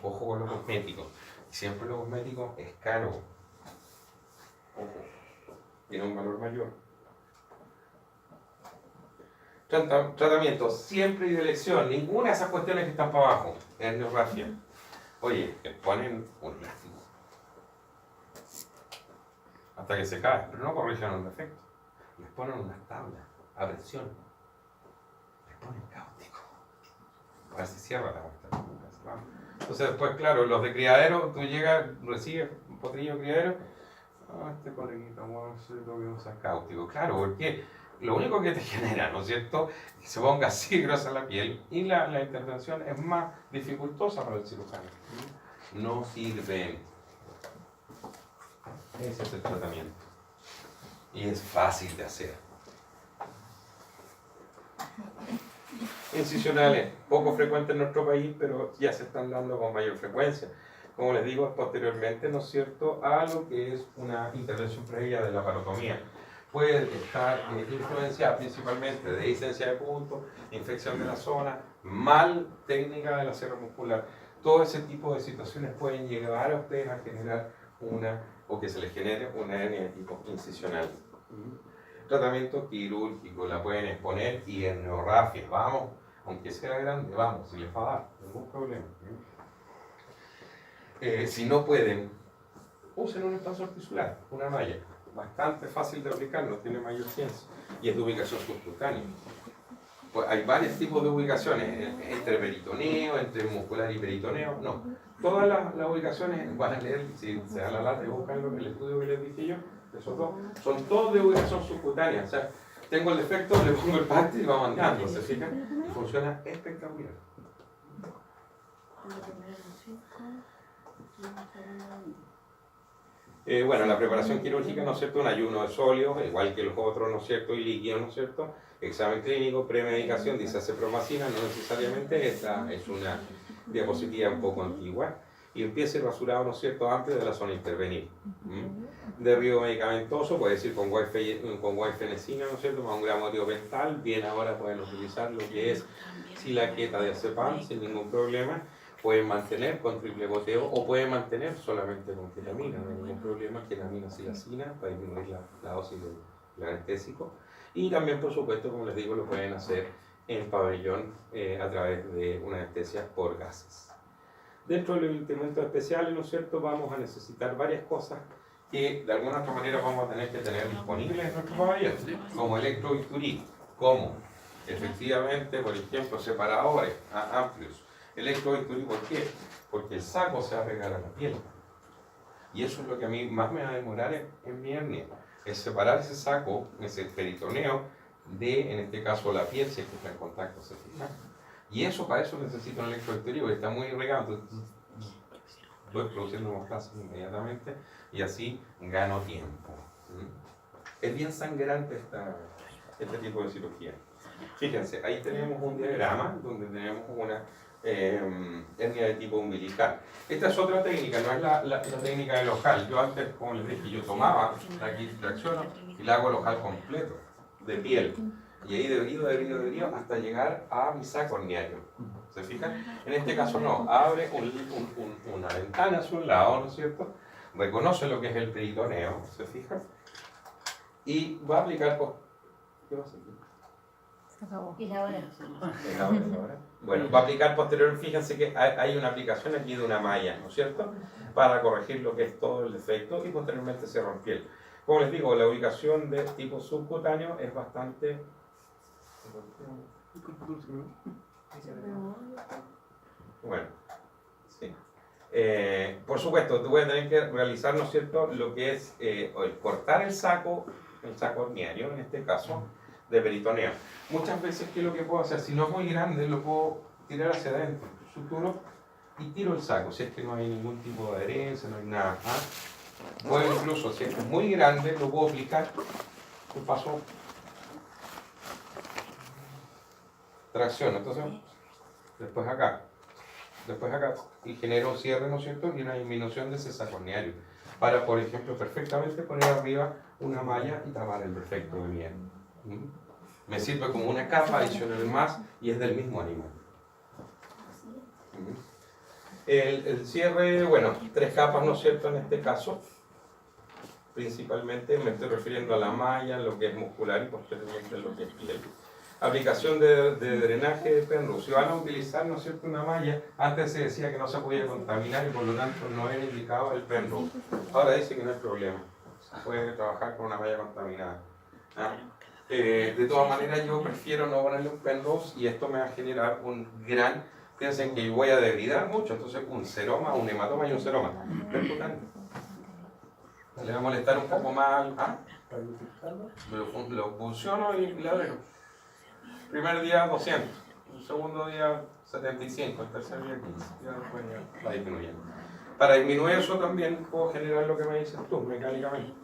ojo con lo cosmético. Siempre lo cosmético es caro. Ojo, tiene un valor mayor. Tratamiento siempre y de elección, ninguna de esas cuestiones que están para abajo. Herniorragia. Oye, les ponen un elástico hasta que se cae, pero no corrigen un defecto. Les ponen unas tablas a presión. Les ponen cáustico. A ver si cierra la cuestión. Entonces después, claro, los de criadero, tú llegas, recibes un potrillo de criadero, este coleguita, bueno, se lo que usa cáustico. Claro, porque lo único que te genera, ¿no es cierto?, que se ponga así gruesa la piel, y la intervención es más dificultosa para el cirujano. No sirve. Ese es el tratamiento. Y es fácil de hacer. incisionales, poco frecuentes en nuestro país, pero ya se están dando con mayor frecuencia. Como les digo, posteriormente, ¿no es cierto?, a lo que es una intervención previa de la parotomía. Puede estar influenciada principalmente de distensión de punto, infección de la zona, mal técnica de la sierra muscular. Todo ese tipo de situaciones pueden llegar a ustedes a generar o que se les genere una hernia de tipo incisional. Tratamiento quirúrgico, la pueden exponer y en neorragia, vamos, aunque sea grande, vamos, si les va a dar, ningún problema. Si no pueden, usen un expansor tisular, una malla, bastante fácil de aplicar, no tiene mayor ciencia, y es de ubicación subcutánea. Pues hay varios tipos de ubicaciones, entre peritoneo, entre muscular y peritoneo, no. Todas las ubicaciones, van a leer, si se dan la lata y buscan el estudio que les dije yo, esos dos, son todos de ubicación subcutánea. O sea, tengo el defecto, le pongo el parte y va mandando, ¿se fijan? Y funciona espectacular. Bueno, la preparación quirúrgica, ¿no es cierto?, un ayuno de sólidos, igual que los otros, ¿no es cierto?, y líquidos, ¿no es cierto?, examen clínico, premedicación, dice acipromicina, no necesariamente, esta es una diapositiva un poco antigua, y empieza el rasurado, ¿no es cierto?, amplio de la zona intervenil. Derribo medicamentoso, puede decir con guaifenesina, ¿no es cierto?, más un gramo de tiopental, bien, ahora pueden utilizar lo que es silaqueta de azepam sin ningún problema. Pueden mantener con triple goteo o pueden mantener solamente con ketamina, no hay ningún problema, ketamina silacina para disminuir la dosis del anestésico. Y también, por supuesto, como les digo, lo pueden hacer en pabellón a través de una anestesia por gases. Dentro de los instrumentos especiales, ¿no es cierto?, vamos a necesitar varias cosas que de alguna otra manera vamos a tener que tener disponibles en nuestro pabellón, como electrobisturí, como efectivamente, por ejemplo, separadores amplios. Electrobisturí, ¿por qué? Porque el saco se va a pegar a la piel. Y eso es lo que a mí más me va a demorar en mi hernia. Es separar ese saco, ese peritoneo, de, en este caso, la piel, si es que está en contacto, ¿se fijan? Y eso, para eso necesito un electrobisturí, porque está muy irrigado. Entonces, voy produciendo hemostasis inmediatamente y así gano tiempo. Es bien sangrante este tipo de cirugía. Fíjense, ahí tenemos un diagrama donde tenemos una hernia de tipo umbilical. Esta es otra técnica, no es la técnica del ojal. Yo antes, como les dije, yo tomaba, aquí tracciono y le hago el ojal completo, de piel. Y ahí de hasta llegar a mi saco herniario. ¿Se fijan? En este caso no, abre una ventana hacia un lado, ¿no es cierto? Reconoce lo que es el peritoneo, ¿se fijan? Y va a aplicar... ¿Qué va a hacer? ¿Y la hora? Bueno, va a aplicar posterior, fíjense que hay una aplicación aquí de una malla, ¿no es cierto?, para corregir lo que es todo el defecto y posteriormente cierra en piel. Como les digo, la ubicación de tipo subcutáneo es bastante... Bueno, sí. Por supuesto, tú vas a tener que realizar, ¿no es cierto?, lo que es cortar el saco herniario, en este caso, de peritoneo. Muchas veces, ¿qué es lo que puedo hacer? Si no es muy grande, lo puedo tirar hacia adentro, suturo y tiro el saco, si es que no hay ningún tipo de adherencia, no hay nada. O incluso, si es que es muy grande, lo puedo aplicar, ¿qué pasó? Tracción, entonces, después acá, y genero un cierre, ¿no es cierto?, y una disminución de ese saco herniario, para, por ejemplo, perfectamente poner arriba una malla y tapar el defecto de mi hernia. Me sirve como una capa adicional más y es del mismo animal. El cierre, bueno, 3 capas, ¿no es cierto?, en este caso. Principalmente me estoy refiriendo a la malla, lo que es muscular y posteriormente lo que es piel. Aplicación de drenaje de Penrose. Si van a utilizar, ¿no es cierto?, una malla, antes se decía que no se podía contaminar y por lo tanto no era indicado el Penrose. Ahora dice que no hay problema. Se puede trabajar con una malla contaminada. De todas maneras, yo prefiero no ponerle un Penrose y esto me va a generar un gran... Piensen que yo voy a debridar mucho, entonces un seroma, un hematoma y un seroma. Le va a molestar un poco más. Lo funciono y le agrego. Primer día 200, el segundo día 75, el tercer día 15, ya después ya va disminuyendo. Para disminuir eso también puedo generar lo que me dices tú, mecánicamente,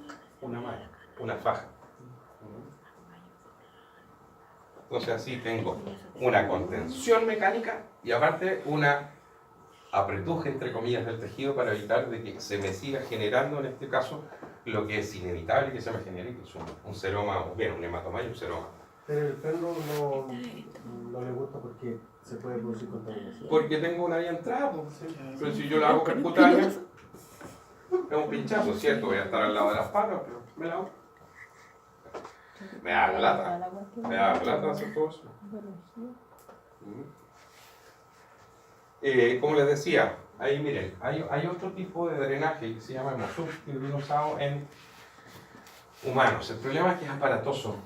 una malla, una faja. Entonces así tengo una contención mecánica y aparte una apretuje, entre comillas, del tejido para evitar de que se me siga generando, en este caso, lo que es inevitable que se me genere, que es un seroma, o bien un hematoma y un seroma. Pero el perro no le gusta porque se puede producir contaminación. Porque tengo una vía entrada, pues, ¿sí? Pero si yo la hago percutánea, es un pinchazo, ¿cierto? Voy a estar al lado de las patas, pero me la hago. Me da la lata. Me da la lata hacer todo eso. Como les decía, ahí miren, hay otro tipo de drenaje que se llama Hemosub, que viene usado en humanos. El problema es que es aparatoso.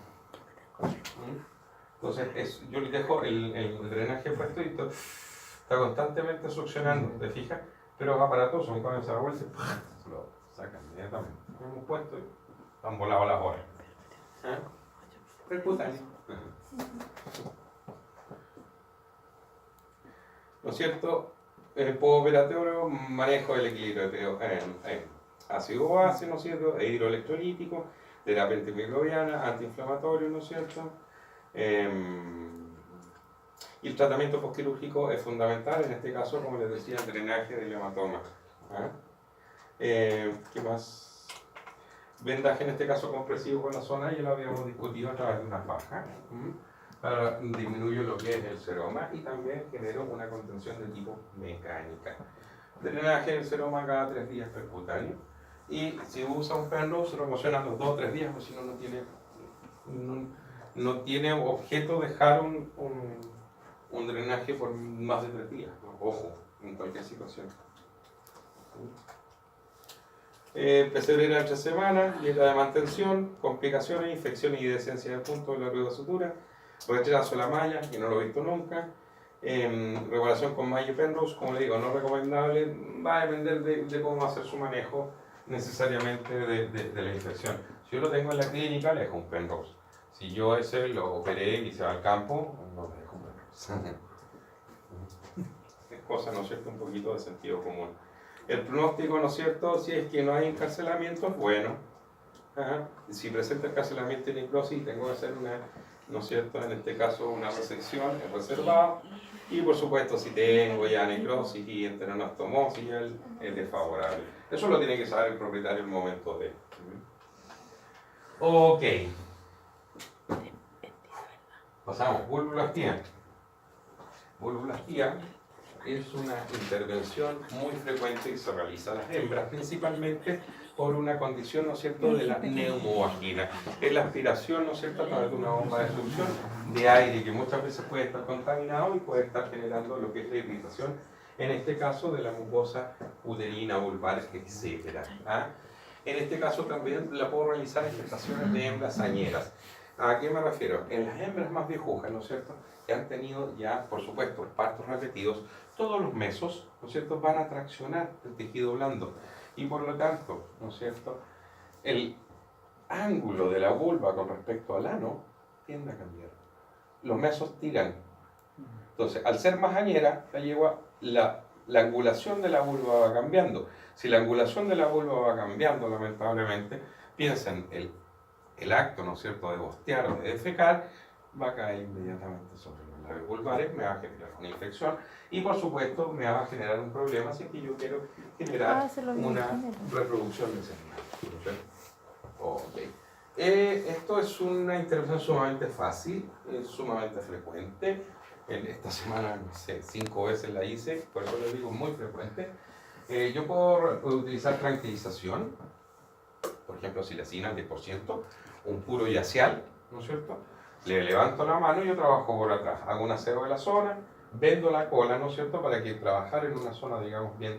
Entonces, yo les dejo el drenaje puesto y está constantemente succionando, ¿te fijas? Pero es aparatoso, cuando se da vuelta, se lo sacan inmediatamente. Lo hemos puesto y han volado las horas. Percutáneo. ¿No es cierto? Postoperatorio, manejo del equilibrio en ácido-base, ¿no es cierto? E hidroelectrolítico, terapia antimicrobiana, antiinflamatorio, ¿no es cierto? Y el tratamiento postquirúrgico es fundamental, en este caso, como les decía, el drenaje del hematoma. ¿Qué más? Vendaje, en este caso, compresivo con la zona, ya lo habíamos discutido a través de una faja. Para disminuyo lo que es el seroma y también genero una contención de tipo mecánica. Drenaje del seroma cada 3 días percutáneo. Y si usa un Penrose, se lo emociona los 2 o 3 días, porque si no, no tiene objeto dejar un drenaje por más de 3 días. Ojo, en cualquier situación. Pesebrera de 3 semanas, dieta de mantención, complicaciones, infecciones y decencia del punto de la rueda de sutura, rechazo a la malla, que no lo he visto nunca, regulación con malla y Penrose, como le digo, no recomendable, va a depender de cómo hacer su manejo necesariamente de la infección. Si yo lo tengo en la clínica, le dejo un Penrose. Si yo ese lo operé y se va al campo, no le dejo un Penrose. Es cosa, ¿no es cierto?, un poquito de sentido común. El pronóstico, ¿no es cierto?, si es que no hay encarcelamiento, bueno. Si presenta encarcelamiento y necrosis, tengo que hacer una, ¿no es cierto?, en este caso una resección, es reservado. Y por supuesto, si tengo ya necrosis y enteronostomosis, es desfavorable. Eso lo tiene que saber el propietario en el momento de. Ok. Pasamos, vulvoplastía. Vulvoplastía es una intervención muy frecuente y se realiza a las hembras, principalmente por una condición, ¿no es cierto?, de la neumovagina. Es la aspiración, ¿no es cierto?, a través de una bomba de succión de aire que muchas veces puede estar contaminado y puede estar generando lo que es la irritación, en este caso de la mucosa uterina, vulvar, etc. En este caso también la puedo realizar en gestaciones de hembras añeras. ¿A qué me refiero? En las hembras más viejujas, ¿no es cierto?, que han tenido ya, por supuesto, partos repetidos, todos los mesos, ¿no es cierto?, van a traccionar el tejido blando. Y por lo tanto, ¿no es cierto?, el ángulo de la vulva con respecto al ano tiende a cambiar. Los mesos tiran. Entonces, al ser más añera, la angulación de la vulva va cambiando. Si la angulación de la vulva va cambiando, lamentablemente, piensen, el acto, ¿no es cierto?, de bostear o de defecar, va a caer inmediatamente sobre los labios vulvares, me va a generar una infección y por supuesto me va a generar un problema si es que yo quiero generar una reproducción de ese animal. Okay. Esto es una intervención sumamente fácil, sumamente frecuente. En esta semana, no sé, 5 veces la hice, por eso les digo, muy frecuente. Yo puedo utilizar tranquilización, por ejemplo, silacina al 10%, un puro yacial, ¿no es cierto? Le levanto la mano y yo trabajo por atrás. Hago un aseo de la zona, vendo la cola, ¿no es cierto?, para que trabajar en una zona, digamos, bien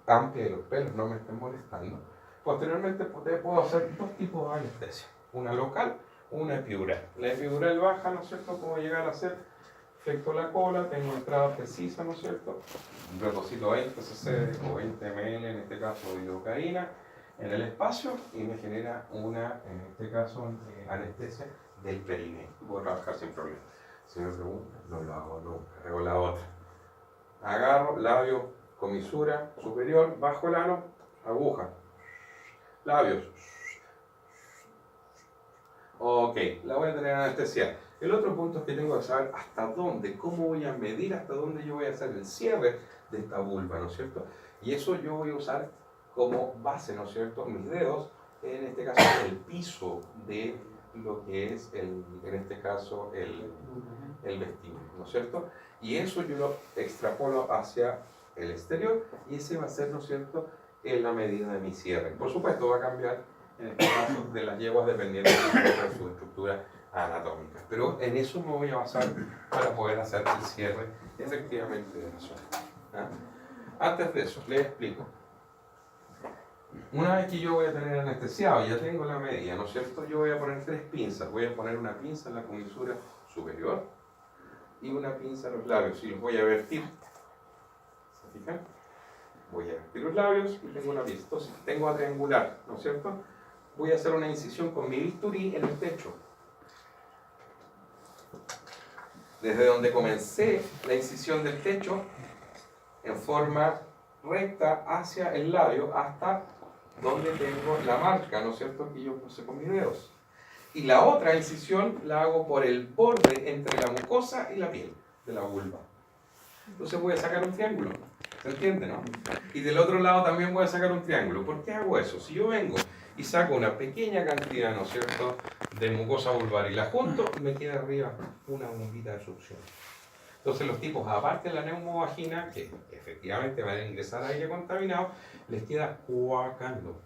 amplia de los pelos, no me estén molestando. Posteriormente puedo hacer 2 tipos de anestesia, una local, una epidural. La epidural baja, ¿no es cierto?, puedo llegar a hacer efecto la cola, tengo entrada precisa, ¿no es cierto?, deposito 20 cc o 20 ml, en este caso de lidocaína, en el espacio y me genera una, en este caso, anestesia del perineo. Puedo trabajar sin problema. Si me preguntan, no lo hago nunca. Hago la otra. Agarro, labio, comisura superior, bajo el ano, aguja. Labios. Ok, la voy a tener anestesiada. El otro punto es que tengo que saber hasta dónde, cómo voy a medir hasta dónde yo voy a hacer el cierre de esta vulva, ¿no es cierto? Y eso yo voy a usar como base, ¿no es cierto? Mis dedos, en este caso el piso de lo que es, en este caso, el vestíbulo, ¿no es cierto? Y eso yo lo extrapolo hacia el exterior y ese va a ser, ¿no es cierto?, en la medida de mi cierre. Por supuesto va a cambiar en este caso de las yeguas dependiendo de su estructura anatómica. Pero en eso me voy a basar para poder hacer el cierre efectivamente de la zona. ¿Ah? Antes de eso, les explico. Una vez que yo voy a tener anestesiado, ya tengo la medida, ¿no es cierto? Yo voy a poner 3 pinzas. Voy a poner una pinza en la comisura superior y una pinza en los labios y los voy a vertir. ¿Se fijan? Voy a vertir los labios y tengo una pinza. Entonces tengo a triangular, ¿no es cierto? Voy a hacer una incisión con mi bisturí en el pecho. Desde donde comencé la incisión del pecho en forma recta hacia el labio hasta donde tengo la marca, ¿no es cierto?, que yo puse con mis dedos. Y la otra incisión la hago por el borde entre la mucosa y la piel de la vulva. Entonces voy a sacar un triángulo. ¿Se entiende, no? Y del otro lado también voy a sacar un triángulo. ¿Por qué hago eso? Si yo vengo y saco una pequeña cantidad, ¿no es cierto?, de mucosa vulvar y la junto, me queda arriba una bombita de succión. Entonces los tipos, aparte de la neumovagina, que efectivamente van a ingresar aire contaminado, les queda cuaqueando.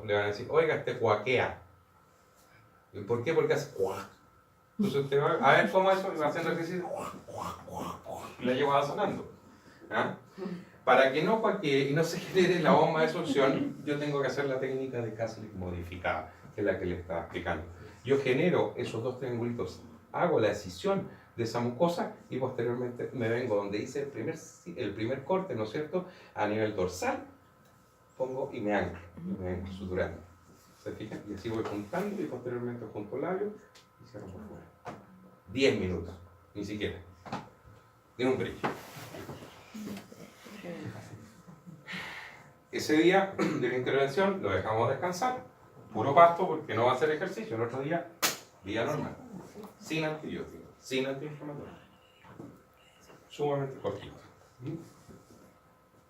Le van a decir, oiga, este cuaquea. ¿Y por qué? Porque hace cuac. Entonces usted va a ver cómo eso va haciendo ejercicio, y la lleva sonando. ¿Ah? Para que no cuaquee y no se genere la bomba de succión, yo tengo que hacer la técnica de Kaslik modificada, que es la que le estaba explicando. Yo genero esos 2 triangulitos, hago la escisión de esa mucosa y posteriormente me vengo donde hice el primer corte, ¿no es cierto?, a nivel dorsal, pongo y me anclo suturando. ¿Se fijan? Y así voy juntando y posteriormente junto labio y cierro por fuera. 10 minutos, ni siquiera. Tiene un brillo. Ese día de la intervención lo dejamos descansar, puro pasto porque no va a hacer ejercicio. El otro día, día normal, sin antibióticos, sin antiinflamatorio. Sumamente cortito.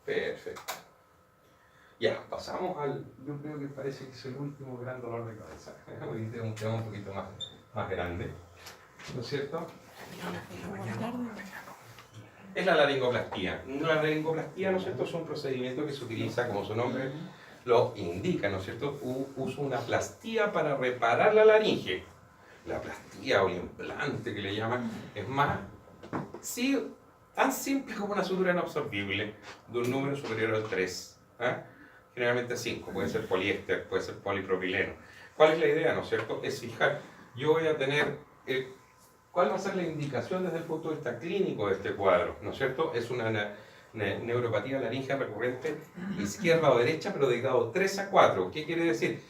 Perfecto. Ya, pasamos al, yo creo que parece que es el último gran dolor de cabeza. Hoy tengo un tema un poquito más grande, ¿no es cierto? Es la laringoplastía. La laringoplastía, ¿no es cierto?, es un procedimiento que se utiliza, como su nombre lo indica, ¿no es cierto? Uso una plastía para reparar la laringe. La plastía o el implante que le llaman es más, sí, tan simple como una sutura inabsorbible de un número superior al 3. ¿Ah? Generalmente 5, puede ser poliéster, puede ser polipropileno. ¿Cuál es la idea, no es cierto? Es fijar, yo voy a tener, ¿cuál va a ser la indicación desde el punto de vista clínico de este cuadro? ¿No es cierto? Es una neuropatía laríngea recurrente izquierda o derecha, pero de grado 3 a 4. ¿Qué quiere decir?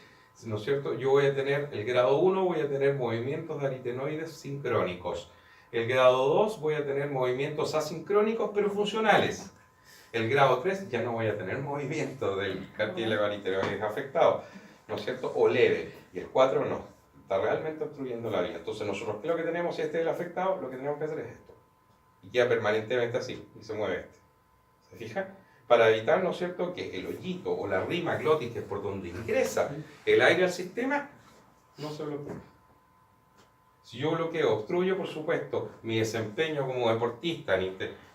¿No es cierto? Yo voy a tener, el grado 1 voy a tener movimientos de aritenoides sincrónicos. El grado 2 voy a tener movimientos asincrónicos, pero funcionales. El grado 3 ya no voy a tener movimiento del cartílago aritenoides afectado, ¿no es cierto? O leve. Y el 4 no. Está realmente obstruyendo la vía. Entonces nosotros, ¿qué es lo que tenemos? Si este es el afectado, lo que tenemos que hacer es esto. Y queda permanentemente así, y se mueve este. ¿Se fija? Para evitar, ¿no es cierto?, que el hoyito o la rima glotis, que es por donde ingresa el aire al sistema, no se bloquee. Si yo bloqueo, obstruyo, por supuesto, mi desempeño como deportista.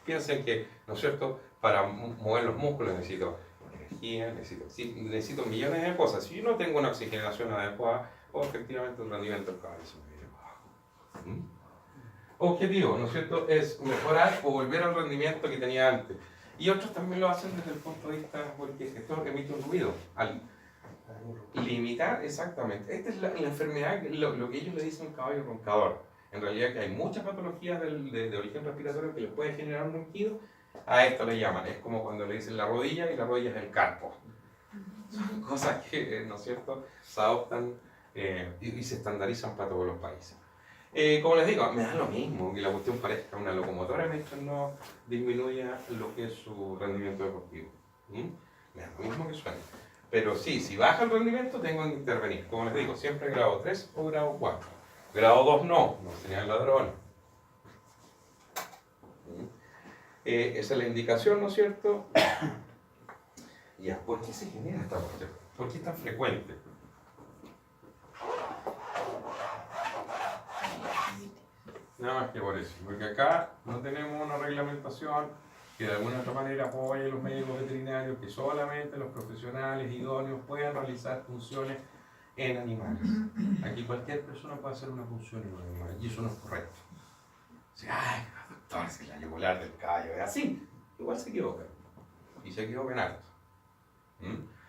Piensen que, ¿no es cierto?, para mover los músculos necesito energía, necesito millones de cosas. Si yo no tengo una oxigenación adecuada, efectivamente el rendimiento del caballo se me viene bajo. Objetivo, ¿no es cierto?, es mejorar o volver al rendimiento que tenía antes. Y otros también lo hacen desde el punto de vista porque esto emite un ruido. Al limitar, exactamente. Esta es la enfermedad, lo que ellos le dicen caballo roncador. En realidad que hay muchas patologías de origen respiratorio que les puede generar un ronquido. A esto le llaman, es como cuando le dicen la rodilla y la rodilla es el carpo. Son cosas que, ¿no es cierto?, se adoptan y se estandarizan para todos los países. Como les digo, me da lo mismo que la cuestión parezca una locomotora mientras no disminuya lo que es su rendimiento deportivo. Me da lo mismo que suene. Pero sí, si baja el rendimiento tengo que intervenir. Como les digo, siempre grado 3 o grado 4. Grado 2 no serían ladrones. Esa es la indicación, ¿no es cierto? Ya, ¿por qué se genera esta cuestión? ¿Por qué es tan frecuente? Nada más que por eso, porque acá no tenemos una reglamentación que de alguna otra manera apoye a los médicos veterinarios, que solamente los profesionales idóneos puedan realizar funciones en animales. Aquí cualquier persona puede hacer una función en un animal, y eso no es correcto. O sea, ay, doctor, si la yugular del caballo es así, igual se equivocan, y se equivocan harto.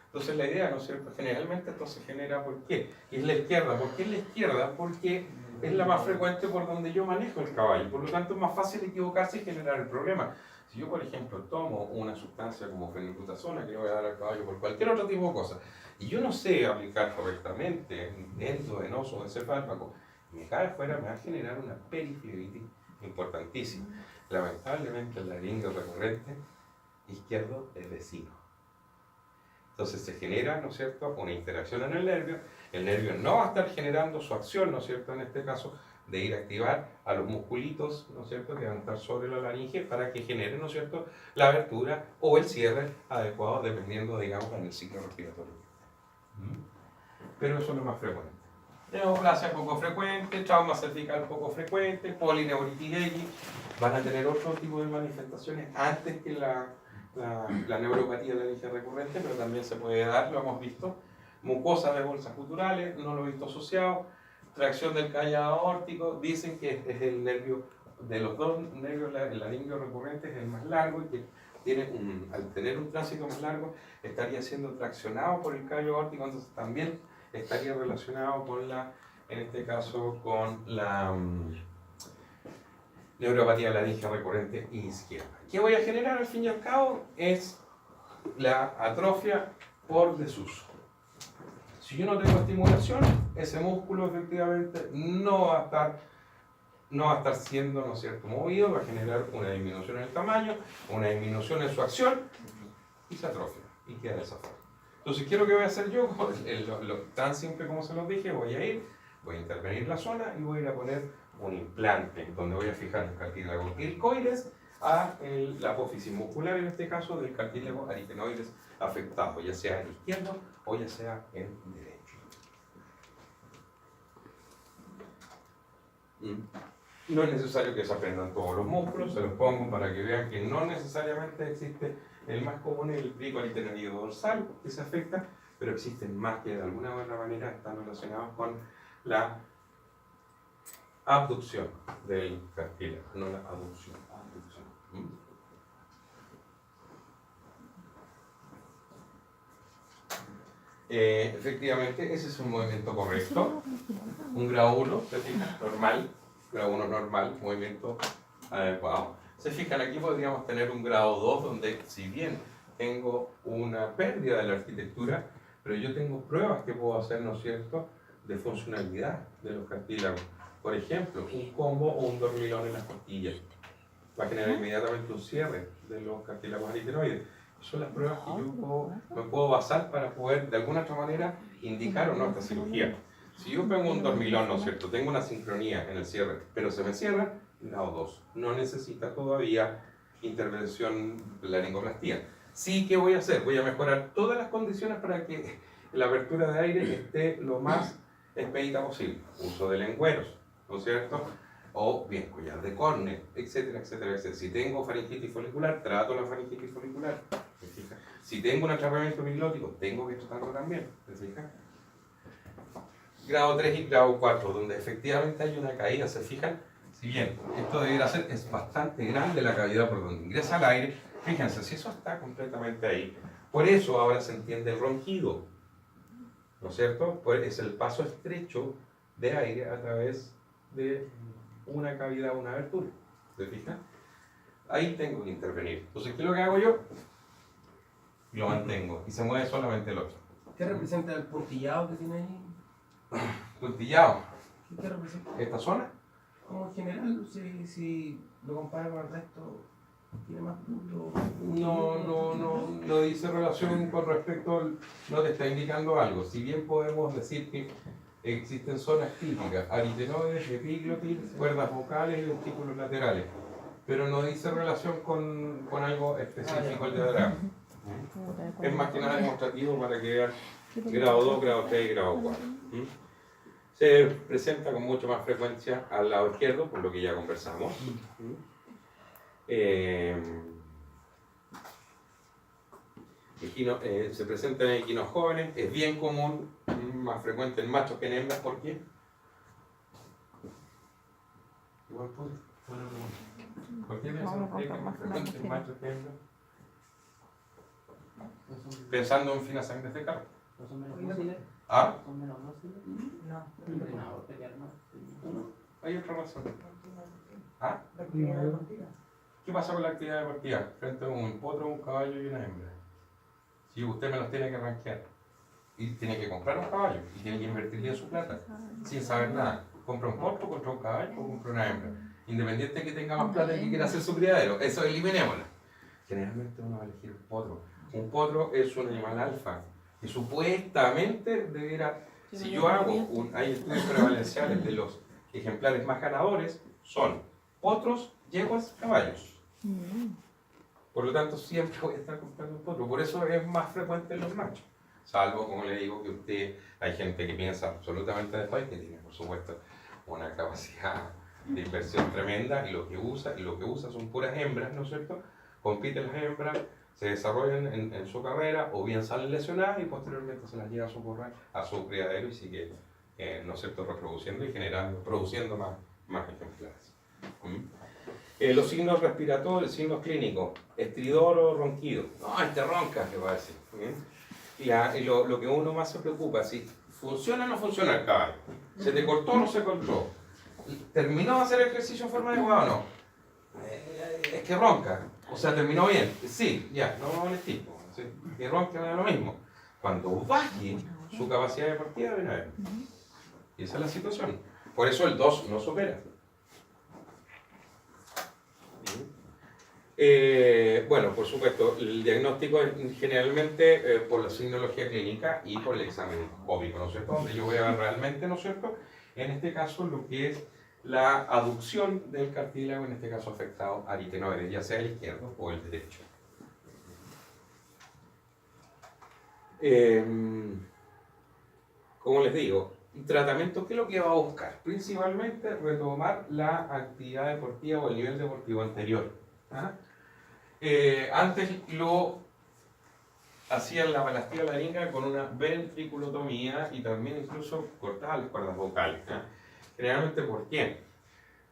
Entonces la idea, ¿no es cierto? Generalmente esto se genera, ¿por qué? Y es la izquierda. ¿Por qué es la izquierda? Porque es la más frecuente por donde yo manejo el caballo. Por lo tanto es más fácil equivocarse y generar el problema. Si yo, por ejemplo, tomo una sustancia como fenilbutazona que le voy a dar al caballo por cualquier otro tipo de cosa, y yo no sé aplicar correctamente endovenoso ese fármaco, y me cae afuera, me va a generar una periflebitis importantísima. Lamentablemente el laringo recurrente izquierdo es vecino. Entonces se genera, ¿no es cierto?, una interacción en el nervio no va a estar generando su acción, ¿no es cierto?, en este caso, de ir a activar a los musculitos, ¿no es cierto?, que van a estar sobre la laringe para que genere, ¿no es cierto?, la abertura o el cierre adecuado dependiendo, digamos, en el ciclo respiratorio. Pero eso es lo más frecuente. Neoplasia poco frecuente, trauma cervical poco frecuente, polineuritis X, van a tener otro tipo de manifestaciones antes que la neuropatía de la laringe recurrente, pero también se puede dar, lo hemos visto, mucosa de bolsas guturales, no lo he visto asociado, tracción del callado aórtico, dicen que es el nervio, de los dos nervios, el laringio recurrente es el más largo y que al tener un tránsito más largo estaría siendo traccionado por el callo aórtico, entonces también estaría relacionado con en este caso, con la neuropatía de la laringe recurrente izquierda. ¿Qué voy a generar al fin y al cabo? Es la atrofia por desuso. Si yo no tengo estimulación, ese músculo efectivamente no va a estar siendo, ¿no es cierto?, movido, va a generar una disminución en el tamaño, una disminución en su acción y se atrofia y queda de esa forma. Entonces, ¿qué es lo que voy a hacer yo? Tan simple como se los dije, voy a intervenir la zona y voy a ir a poner un implante donde voy a fijar el cartílago cricoides a la apófisis muscular, en este caso del cartílago aritenoides afectado, ya sea en izquierdo o ya sea en derecho. No es necesario que se aprendan todos los músculos, se los pongo para que vean que no necesariamente existe el más común, el plico aritenoide dorsal, que se afecta, pero existen más que de alguna u otra manera están relacionados con la abducción del cartílago, no la aducción. Efectivamente, ese es un movimiento correcto, un grado 1, se fijan, normal, grado 1 normal, movimiento adecuado. Se fijan, aquí podríamos tener un grado 2 donde si bien tengo una pérdida de la arquitectura, pero yo tengo pruebas que puedo hacer, ¿no es cierto?, de funcionalidad de los cartílagos. Por ejemplo, un combo o un dormilón en las costillas va a generar inmediatamente un cierre de los cartílagos aritenoides. Son las pruebas que yo me puedo basar para poder de alguna otra manera indicar o no esta cirugía. Si yo pongo un dormilón, ¿no es cierto?, tengo una sincronía en el cierre, pero se me cierra, grado 2. No necesita todavía intervención laringoplastía. Sí, ¿qué voy a hacer? Voy a mejorar todas las condiciones para que la apertura de aire esté lo más expedita posible. Uso de lengüeros, ¿no es cierto?, o bien collar de córnea, etcétera, etcétera, etcétera. Si tengo faringitis folicular, trato la faringitis folicular, ¿te fijas? Si tengo un atrapamiento emiglótico, tengo que tratarlo también, ¿te fijas? Grado 3 y grado 4, donde efectivamente hay una caída, ¿se fijan? Si bien esto debiera ser, es bastante grande la cavidad por donde ingresa el aire, fíjense, si eso está completamente ahí. Por eso ahora se entiende el ronquido, ¿no es cierto? Pues es el paso estrecho de aire a través de una cavidad, una abertura. ¿Se fijan? Ahí tengo que intervenir. Entonces, ¿qué es lo que hago yo? Lo mantengo y se mueve solamente el otro. ¿Qué representa el puntillado que tiene ahí? Puntillado. ¿Qué representa? ¿Esta zona? Como en general, si lo compara con el resto, tiene más puntos. No no dice relación con respecto, no te está indicando algo. Si bien podemos decir que existen zonas típicas, aritenoides, epiglotis, cuerdas vocales y ventículos laterales, pero no dice relación con algo específico el diagrama. Es más que nada demostrativo para que vean grado 2, grado 3 y grado 4. Se presenta con mucho más frecuencia al lado izquierdo, por lo que ya conversamos. Se presenta en equinos jóvenes, es bien común, más frecuente en machos que en hembras. ¿Por qué? Igual puede. ¿Por qué piensan ustedes que es más frecuente en machos que en hembras? Pensando en finas sangres de carne. ¿No son menos dóciles? ¿Ah? ¿Son menos dóciles? No. Entrenador, pelear, ¿no? Hay otra razón. ¿Ah? La actividad deportiva. ¿Qué pasa con la actividad deportiva frente a un potro, un caballo y una hembra? Si usted me los tiene que rankear y tiene que comprar un caballo y tiene que invertirle en su plata sin saber nada, compra un potro, compra un caballo o compra una hembra, independiente de que tenga más plata y que quiera hacer su criadero, eso eliminémoslo. Generalmente uno va a elegir un potro. Un potro es un animal alfa y supuestamente deberá, si yo hago hay estudios prevalenciales de los ejemplares más ganadores, son potros, yeguas, caballos. Por lo tanto, siempre voy a estar comprando un potro. Por eso es más frecuente en los machos. Salvo, como le digo, que usted, hay gente que piensa absolutamente después, que tiene, por supuesto, una capacidad de inversión tremenda y lo que usa son puras hembras, ¿no es cierto? Compiten las hembras, se desarrollan en su carrera o bien salen lesionadas y posteriormente se las lleva a su criadero y sigue, ¿no es cierto?, reproduciendo y produciendo más ejemplares. Los signos respiratorios, signos clínicos, estridor o ronquido. No, este ronca, que va a decir. Y lo que uno más se preocupa, si funciona o no funciona el caballo, se te cortó o no se cortó, terminó de hacer ejercicio en forma adecuada o no, es que ronca, o sea, terminó bien, sí, ya, no vamos a molestar, ¿sí? Que ronca no es lo mismo. Cuando baje su capacidad deportiva, viene a ver. Y esa es la situación. Por eso el 2 no supera. Bueno, por supuesto, el diagnóstico es generalmente por la signología clínica y por el examen óptico, ¿no es cierto? Donde yo voy a ver realmente, ¿no es cierto?, en este caso lo que es la aducción del cartílago, en este caso afectado aritenoides, ya sea el izquierdo o el derecho. Como les digo, tratamiento, ¿qué es lo que va a buscar? Principalmente retomar la actividad deportiva o el nivel deportivo anterior. ¿Ah? Antes lo hacían la balastía laringa con una ventriculotomía y también incluso cortaban las cuerdas vocales. Generalmente, ¿por qué?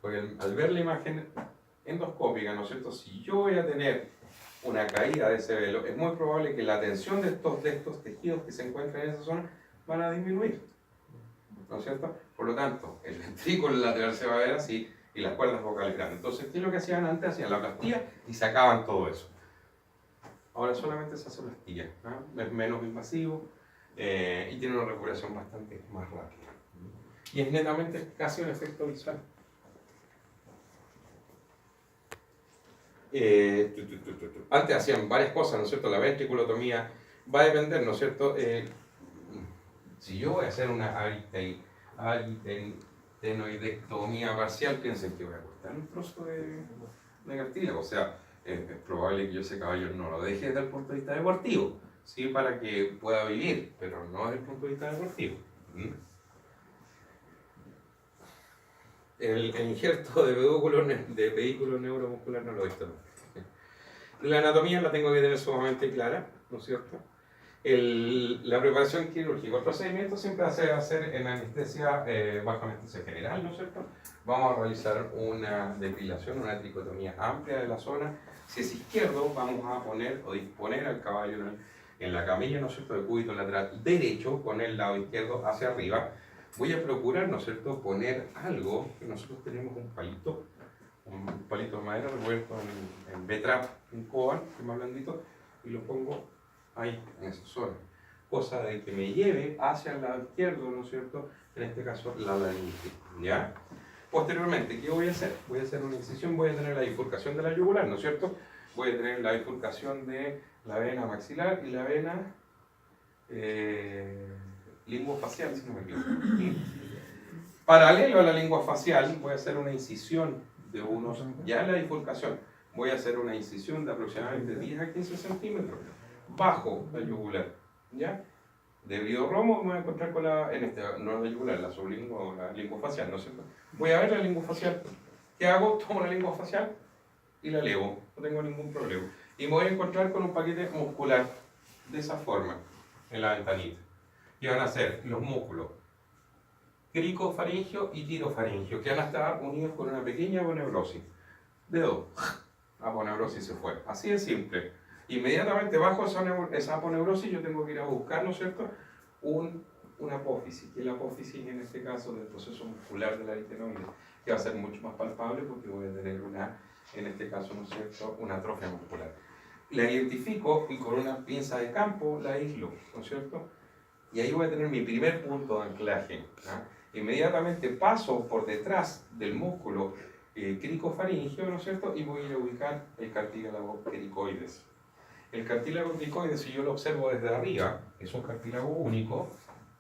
Porque al ver la imagen endoscópica, ¿no es cierto? Si yo voy a tener una caída de ese velo, es muy probable que la tensión de estos tejidos que se encuentran en esa zona van a disminuir, ¿no es cierto? Por lo tanto, el ventrículo lateral se va a ver así y las cuerdas vocales grandes. Entonces, ¿qué es lo que hacían antes? Hacían la plastía y sacaban todo eso. Ahora solamente se hace plastilla, ¿no? Es menos invasivo y tiene una recuperación bastante más rápida. Y es netamente casi un efecto visual. Antes hacían varias cosas, ¿no es cierto? La ventriculotomía va a depender, ¿no es cierto? Si yo voy a hacer una aritenoidectomía parcial, piensen que voy a cortar un trozo de cartílago. O sea, es probable que yo ese caballo no lo deje desde el punto de vista deportivo, sí, para que pueda vivir, pero no desde el punto de vista deportivo. El injerto de vehículo neuromuscular no lo he visto. La anatomía la tengo que tener sumamente clara, ¿no es cierto? La preparación quirúrgica, el procedimiento siempre se va a hacer en anestesia, bajo anestesia general, ¿no es cierto? Vamos a realizar una depilación, una tricotomía amplia de la zona. Si es izquierdo, vamos a poner o disponer al caballo en la camilla, ¿no es cierto?, de cúbito lateral derecho, con el lado izquierdo hacia arriba. Voy a procurar, ¿no es cierto?, poner algo, que nosotros tenemos un palito de madera revuelto en B-trap, un coban, que es más blandito, y lo pongo ahí, en esa zona. Cosa de que me lleve hacia el lado izquierdo, ¿no es cierto?, en este caso la laringe, ¿ya? Posteriormente, ¿qué voy a hacer? Voy a hacer una incisión, voy a tener la bifurcación de la yugular, ¿no es cierto? Voy a tener la bifurcación de la vena maxilar y la vena linguofacial, si no me equivoco. Paralelo a la lengua facial, voy a hacer una incisión de unos, ya en la bifurcación, voy a hacer una incisión de aproximadamente 10 a 15 centímetros bajo la yugular, ¿ya? Debido a Romo me voy a encontrar con la, no la yugular, la sublingua o la lengua facial, ¿no es cierto? Voy a ver la lengua facial. ¿Qué hago? Tomo la lengua facial y la elevo, no tengo ningún problema. Y me voy a encontrar con un paquete muscular de esa forma, en la ventanita. Y van a ser los músculos cricofaringio y tirofaringio, que van a estar unidos con una pequeña aponeurosis. De dos. Aponeurosis se fue. Así de simple. Inmediatamente bajo esa aponeurosis yo tengo que ir a buscar, ¿no es cierto?, una apófisis, que es la apófisis en este caso del proceso muscular de la aritenoide, que va a ser mucho más palpable porque voy a tener en este caso, ¿no es cierto?, una atrofia muscular. La identifico y con una pinza de campo la aíslo, ¿no es cierto? Y ahí voy a tener mi primer punto de anclaje, ¿no? Inmediatamente paso por detrás del músculo cricofaringio, ¿no es cierto?, y voy a ir a ubicar el cartílago cricoides. El cartílago cricoides, si yo lo observo desde arriba, es un cartílago único,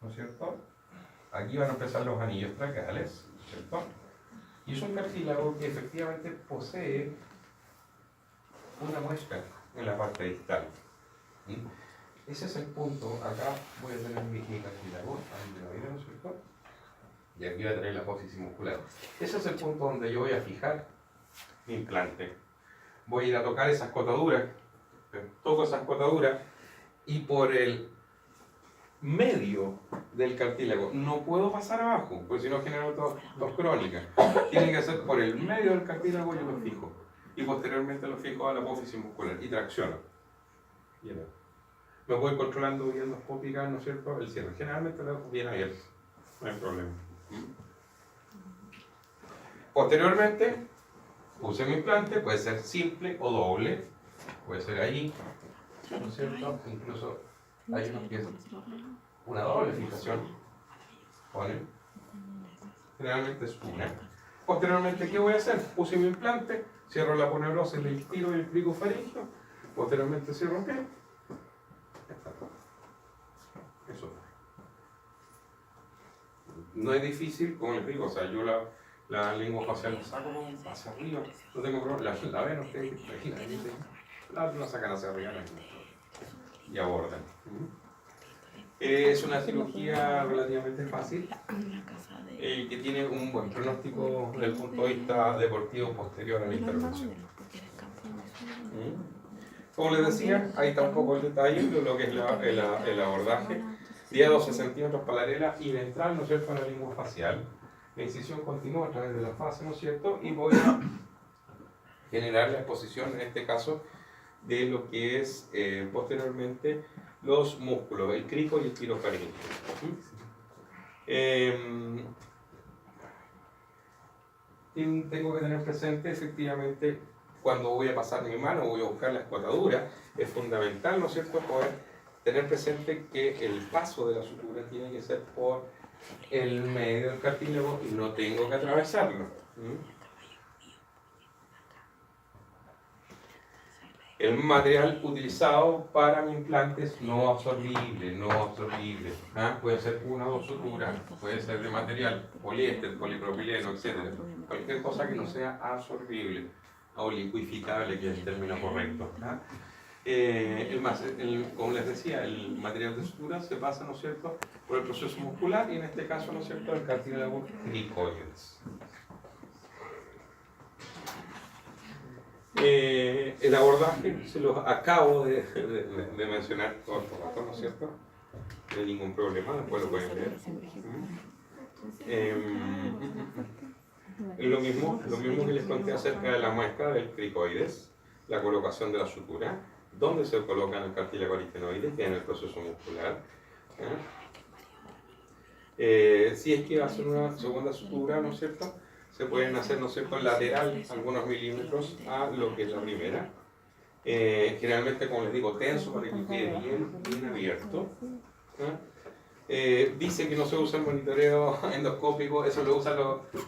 ¿no es cierto? Aquí van a empezar los anillos traqueales, ¿cierto? Y es un cartílago que efectivamente posee una muesca en la parte distal. ¿Sí? Ese es el punto. Acá voy a tener mi cartílago, ¿no es cierto? Y aquí voy a tener la apófisis muscular. Ese es el punto donde yo voy a fijar mi implante. Voy a ir a tocar esas cotaduras. Toco esas cotaduras y por el medio del cartílago no puedo pasar abajo, porque si no genero tos crónica. Tiene que ser por el medio del cartílago, yo lo fijo y posteriormente lo fijo a la apófisis muscular y tracciono. Me voy controlando bien endoscópica, ¿no es cierto?, el cierre. Generalmente lo dejo bien abierto, no hay problema. Posteriormente puse mi implante, puede ser simple o doble. Puede ser ahí, ¿no es cierto? Incluso hay unos que es una doble fijación. Ponen. Generalmente es una. Posteriormente, ¿qué voy a hacer? Puse mi implante, cierro la aponeurosis del tiro y el cricofaringio. Posteriormente cierro ¿qué? Eso. No es difícil, como les digo, o sea, yo la lengua facial la saco hacia arriba, no tengo problema, la ven ustedes, la sacan hacia arriba y abordan. Es una cirugía relativamente fácil, que tiene un buen pronóstico desde el punto de vista deportivo posterior a la intervención. Como les decía, ahí está un poco el detalle de lo que es el abordaje. Día 12 centímetros paralela y ventral, ¿no es cierto?, en la lengua facial. La incisión continúa a través de la fase, ¿no es cierto?, y voy a generar la exposición, en este caso, de lo que es posteriormente los músculos, el crico y el tirofaringio. Tengo que tener presente, efectivamente, cuando voy a pasar mi mano, voy a buscar la escotadura, es fundamental, ¿no es cierto?, poder tener presente que el paso de la sutura tiene que ser por el medio del cartílago y no tengo que atravesarlo. El material utilizado para mi implante es no absorbible, no absorbible. Puede ser una o dos suturas, puede ser de material, poliéster, polipropileno, etc. Cualquier cosa que no sea absorbible o liquificable, que es el término correcto. Como les decía, el material de sutura se pasa, ¿no es cierto?, por el proceso muscular y en este caso, ¿no es cierto?, el cartílago cricoides. El abordaje se los acabo de mencionar todo el rato, ¿no es cierto? No hay ningún problema, después lo pueden ver. Lo mismo que les conté acerca de la muesca del cricoides, la colocación de la sutura, dónde se coloca en el cartílago aritenoide, que es en el proceso muscular. Si es que va a ser una segunda sutura, ¿no es cierto?, se pueden hacer, ¿no es cierto?, lateral algunos milímetros a lo que es la primera. Generalmente, como les digo, tenso para que quede bien abierto. Dice que no se usa el monitoreo endoscópico, eso lo usan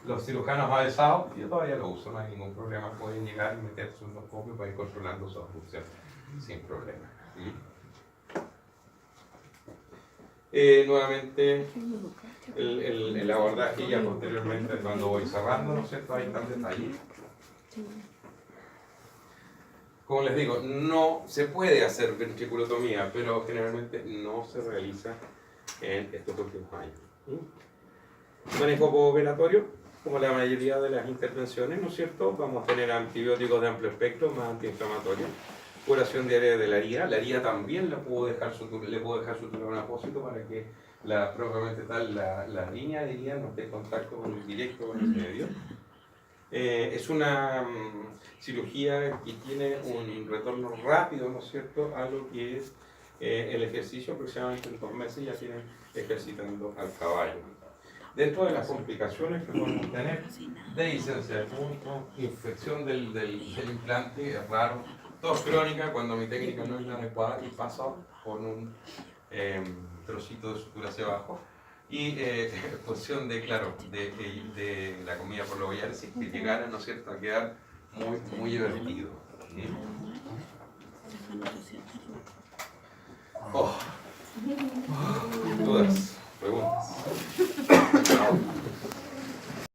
los cirujanos avesados. Yo todavía lo uso, no hay ningún problema. Pueden llegar y meter su endoscopio para ir controlando su abducción sin problema. Nuevamente el abordaje ya posteriormente cuando voy cerrando, ¿no es cierto? Ahí está el detalle. Como les digo, no se puede hacer ventriculotomía, pero generalmente no se realiza en estos últimos años. Manejo postoperatorio, como la mayoría de las intervenciones, ¿no es cierto? Vamos a tener antibióticos de amplio espectro, más antiinflamatorios. Curación diaria de la herida. La herida también le puedo dejar suturar un apósito para que propiamente tal la línea de herida no esté en contacto con el directo con el medio. Es una cirugía que tiene un retorno rápido, ¿no es cierto?, a lo que es el ejercicio. Aproximadamente en 2 meses ya tienen ejercitando al caballo. Dentro de las complicaciones que podemos tener, dehiscencia de punto, infección del implante, es raro, tos crónica cuando mi técnica no es la adecuada y paso por un trocito de sutura hacia abajo. Y exposición de la comida por los bollares, si que llegara, ¿no es cierto?, a quedar muy divertido. ¿Sí? Oh. Dudas.